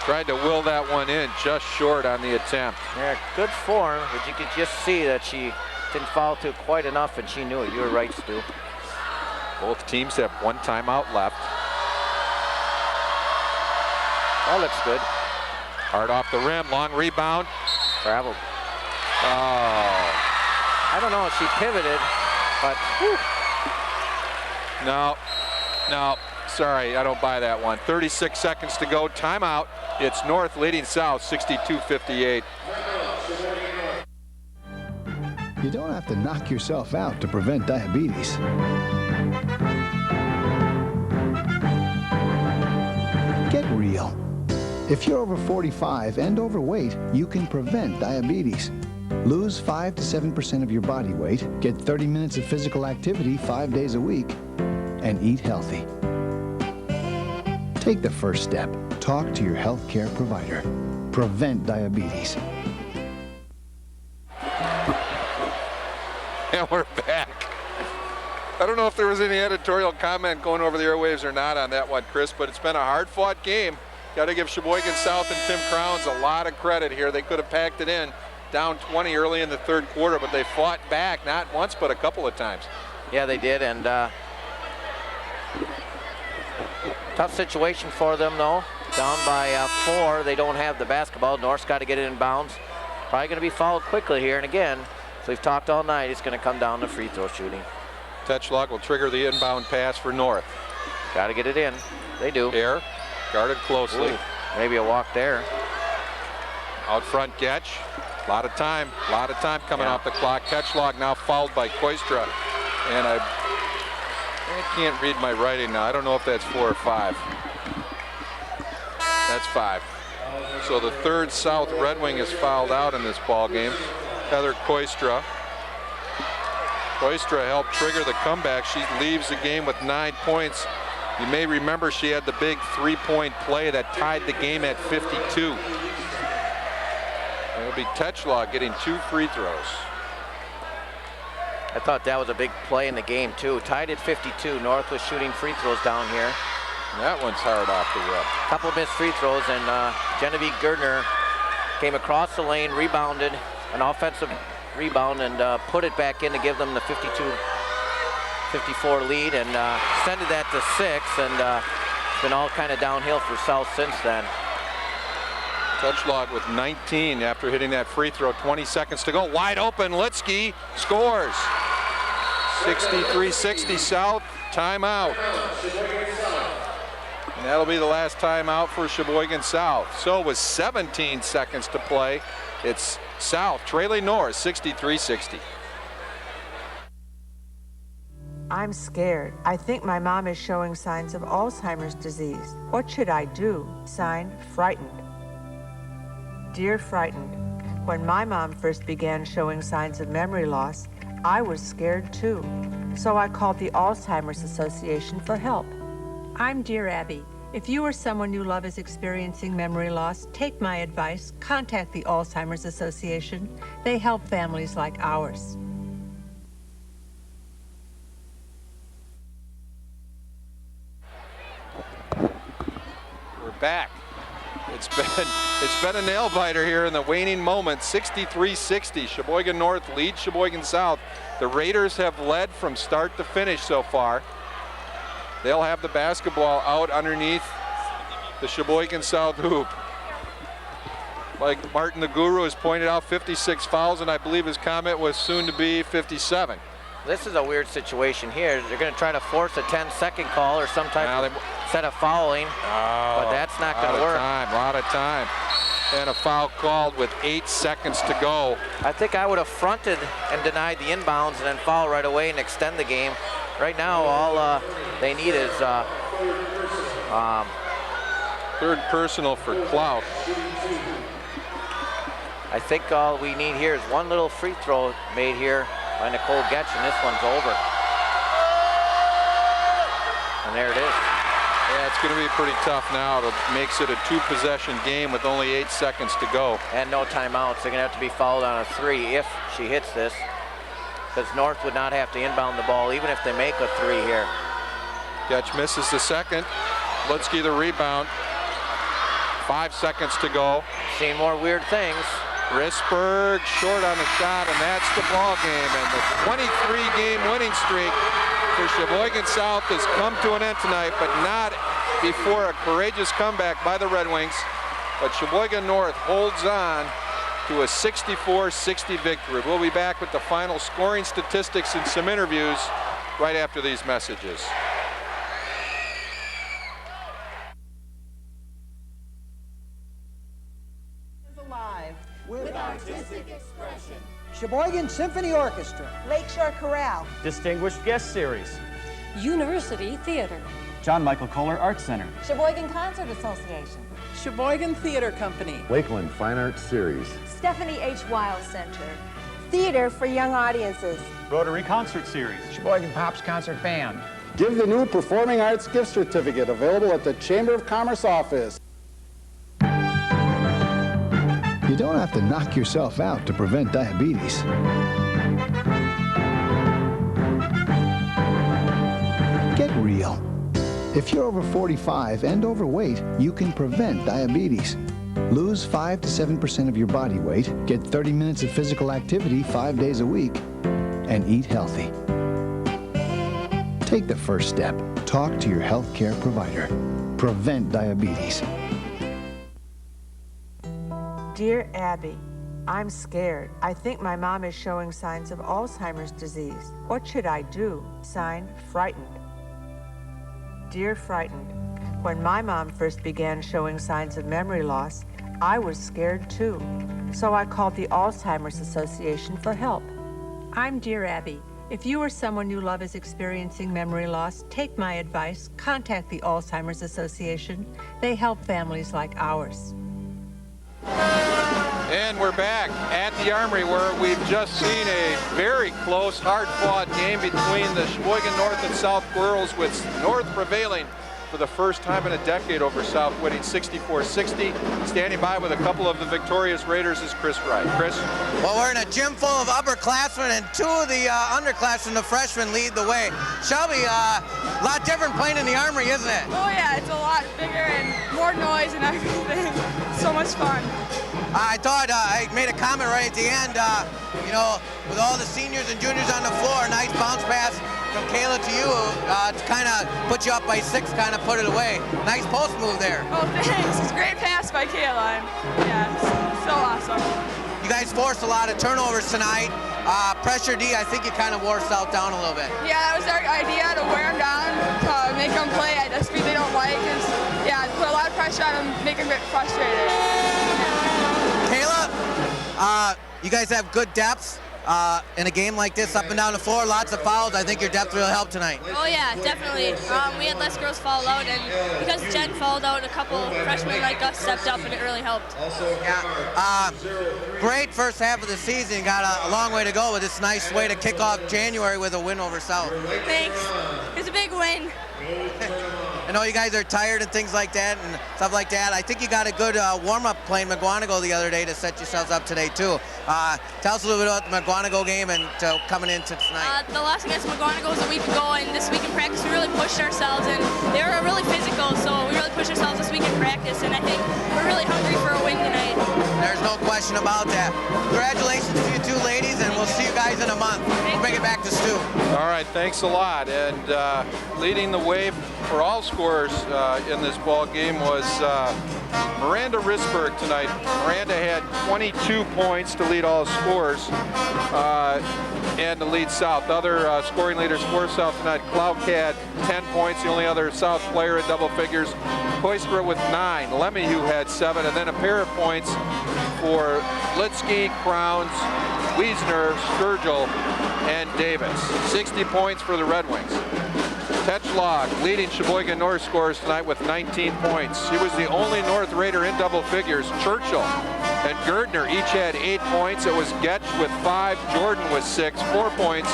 Tried to will that one in, just short on the attempt. Yeah, good form, but you could just see that she didn't foul to quite enough, and she knew it. You were right, Stu. Both teams have 1 timeout left. That looks good. Hard off the rim, long rebound. Traveled. Oh. I don't know if she pivoted, but whew. No, sorry, I don't buy that one. 36 seconds to go, timeout. It's North leading South, 62-58. You don't have to knock yourself out to prevent diabetes. Get real. If you're over 45 and overweight, you can prevent diabetes. Lose 5 to 7% of your body weight, get 30 minutes of physical activity 5 days a week, and eat healthy. Take the first step. Talk to your healthcare provider. Prevent diabetes. And we're back. I don't know if there was any editorial comment going over the airwaves or not on that one, Chris, but it's been a hard-fought game. Got to give Sheboygan South and Tim Crowns a lot of credit here. They could have packed it in, down 20 early in the third quarter, but they fought back, not once, but a couple of times. Yeah, they did, and tough situation for them, though. Down by 4, they don't have the basketball. North's got to get it in bounds. Probably going to be fouled quickly here, and again, as we've talked all night, it's going to come down to free throw shooting. Tetschlag will trigger the inbound pass for North. Got to get it in. They do. Air, guarded closely. Ooh, maybe a walk there. Out front, Getch. A lot of time coming off the clock. Tetschlag now fouled by Koistra, and I can't read my writing now. I don't know if that's 4 or 5. That's 5. So the third South Red Wing is fouled out in this ball game. Heather Koistra. Koistra helped trigger the comeback. She leaves the game with 9 points. You may remember she had the big 3-point play that tied the game at 52. It'll be Tetschlag getting 2 free throws. I thought that was a big play in the game, too. Tied at 52. North was shooting free throws down here. That one's hard off the rim. Couple missed free throws, and Genevieve Gerdner came across the lane, rebounded, an offensive rebound, and put it back in to give them the 52-54 lead, and extended that to 6, and it's been all kind of downhill for South since then. Tetschlag with 19 after hitting that free throw. 20 seconds to go. Wide open. Litsky scores. 63-60 South. Timeout. And that'll be the last timeout for Sheboygan South. So with 17 seconds to play, it's South trailing North 63-60. I'm scared. I think my mom is showing signs of Alzheimer's disease. What should I do? Signed, Frightened. Dear Frightened, when my mom first began showing signs of memory loss, I was scared too. So I called the Alzheimer's Association for help. I'm Dear Abby. If you or someone you love is experiencing memory loss, take my advice, contact the Alzheimer's Association. They help families like ours. We're back. It's been a nail biter here in the waning moments. 63-60. Sheboygan North leads Sheboygan South. The Raiders have led from start to finish so far. They'll have the basketball out underneath the Sheboygan South hoop. Like Martin the Guru has pointed out, 56 fouls, and I believe his comment was soon to be 57. This is a weird situation here. They're going to try to force a 10-second call or some type of set of fouling, but that's not going to work. A lot of time. And a foul called with 8 seconds to go. I think I would have fronted and denied the inbounds and then foul right away and extend the game. Right now, all they need is third personal for Clout. I think all we need here is one little free throw made here by Nicole Getch, and this one's over. And there it is. Yeah, it's going to be pretty tough now. It makes it a 2-possession game with only 8 seconds to go. And no timeouts. They're going to have to be fouled on a 3 if she hits this, because North would not have to inbound the ball even if they make a 3 here. Getch misses the second. Litsky the rebound. 5 seconds to go. Seeing more weird things. Risberg short on the shot, and that's the ball game. And the 23-game winning streak for Sheboygan South has come to an end tonight, but not before a courageous comeback by the Red Wings. But Sheboygan North holds on to a 64-60 victory. We'll be back with the final scoring statistics and some interviews right after these messages. With artistic expression. Sheboygan Symphony Orchestra. Lakeshore Chorale. Distinguished Guest Series. University Theater. John Michael Kohler Arts Center. Sheboygan Concert Association. Sheboygan Theater Company. Lakeland Fine Arts Series. Stephanie H. Wiles Center. Theater for young audiences. Rotary Concert Series. Sheboygan Pops Concert Band. Give the new Performing Arts gift certificate available at the Chamber of Commerce office. You don't have to knock yourself out to prevent diabetes. real. If you're over 45 and overweight, you can prevent diabetes. Lose 5 to 7% of your body weight, get 30 minutes of physical activity 5 days a week, and eat healthy. Take the first step. Talk to your health care provider. Prevent diabetes. Dear Abby, I'm scared. I think my mom is showing signs of Alzheimer's disease. What should I do? Signed, Frightened. Dear Frightened, when my mom first began showing signs of memory loss, I was scared too. So I called the Alzheimer's Association for help. I'm Dear Abby. If you or someone you love is experiencing memory loss, take my advice. Contact the Alzheimer's Association. They help families like ours. And we're back at the Armory, where we've just seen a very close, hard-fought game between the Sheboygan North and South girls, with North prevailing for the first time in a decade over South, winning 64-60. Standing by with a couple of the victorious Raiders is Chris Wright. Chris? Well, we're in a gym full of upperclassmen, and two of the underclassmen, the freshmen, lead the way. Shelby, a lot different playing in the Armory, isn't it? Oh yeah, it's a lot bigger and more noise and everything. So much fun. I thought I made a comment right at the end, you know, with all the seniors and juniors on the floor, nice bounce pass from Kayla to you to kind of put you up by 6, kind of put it away. Nice post move there. Oh, thanks. It's a great pass by Kayla. Yeah, it's so awesome. You guys forced a lot of turnovers tonight. Pressure D, I think you kind of wore South down a little bit. Yeah, that was our idea, to wear them down, to make them play at a speed they don't like. And, yeah, put a lot of pressure on them, make them get frustrated. Kayla, you guys have good depth in a game like this, up and down the floor, lots of fouls. I think your depth really helped tonight. Oh yeah, definitely. We had less girls foul out, and because Jen fouled out, a couple freshmen like us stepped up, and it really helped. Yeah. Great first half of the season. Got a long way to go, with this nice way to kick off January with a win over South. Thanks. It's a big win. I know you guys are tired and things like that and stuff like that. I think you got a good warm-up playing McGuanago the other day to set yourselves up today too. Tell us a little bit about the McGuanago game and coming into tonight. The loss against McGuanago was a week ago, and this week in practice we really pushed ourselves, and they were really physical, so we really pushed ourselves this week in practice, and I think we're really hungry for a win tonight. There's no question about that. Congratulations to you two ladies, and we'll see you guys in a month. We'll bring it back to Stu. All right, thanks a lot. And leading the way for all scorers in this ball game was Miranda Risberg tonight. Miranda had 22 points to lead all scorers and to lead South. Other scoring leaders for South tonight: Clark had 10 points, the only other South player in double figures. Koistra with 9, Lemieux had 7, and then a pair of points for Litsky, Crowns, Wiesner, Sturgill, and Davis. 60 points for the Red Wings. Tetschlag leading Sheboygan North scorers tonight with 19 points. She was the only North Raider in double figures. Churchill and Gerdner each had 8 points. It was Getch with 5, Jordan with 6, 4 points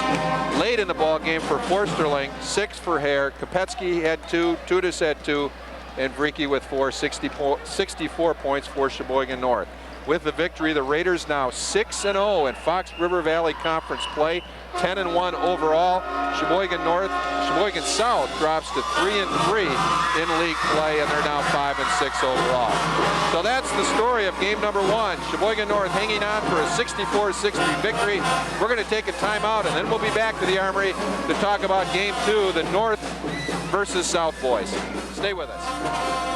late in the ball game for Forsterling, 6 for Hare. Kopetsky had 2, Tudis had 2, and Vriki with 4, 64 points for Sheboygan North. With the victory, the Raiders now 6-0 in Fox River Valley Conference play, 10-1 overall. Sheboygan South drops to 3-3 in league play, and they're now 5-6 overall. So that's the story of game number 1. Sheboygan North hanging on for a 64-60 victory. We're going to take a timeout, and then we'll be back to the Armory to talk about game 2, the North versus South boys. Stay with us.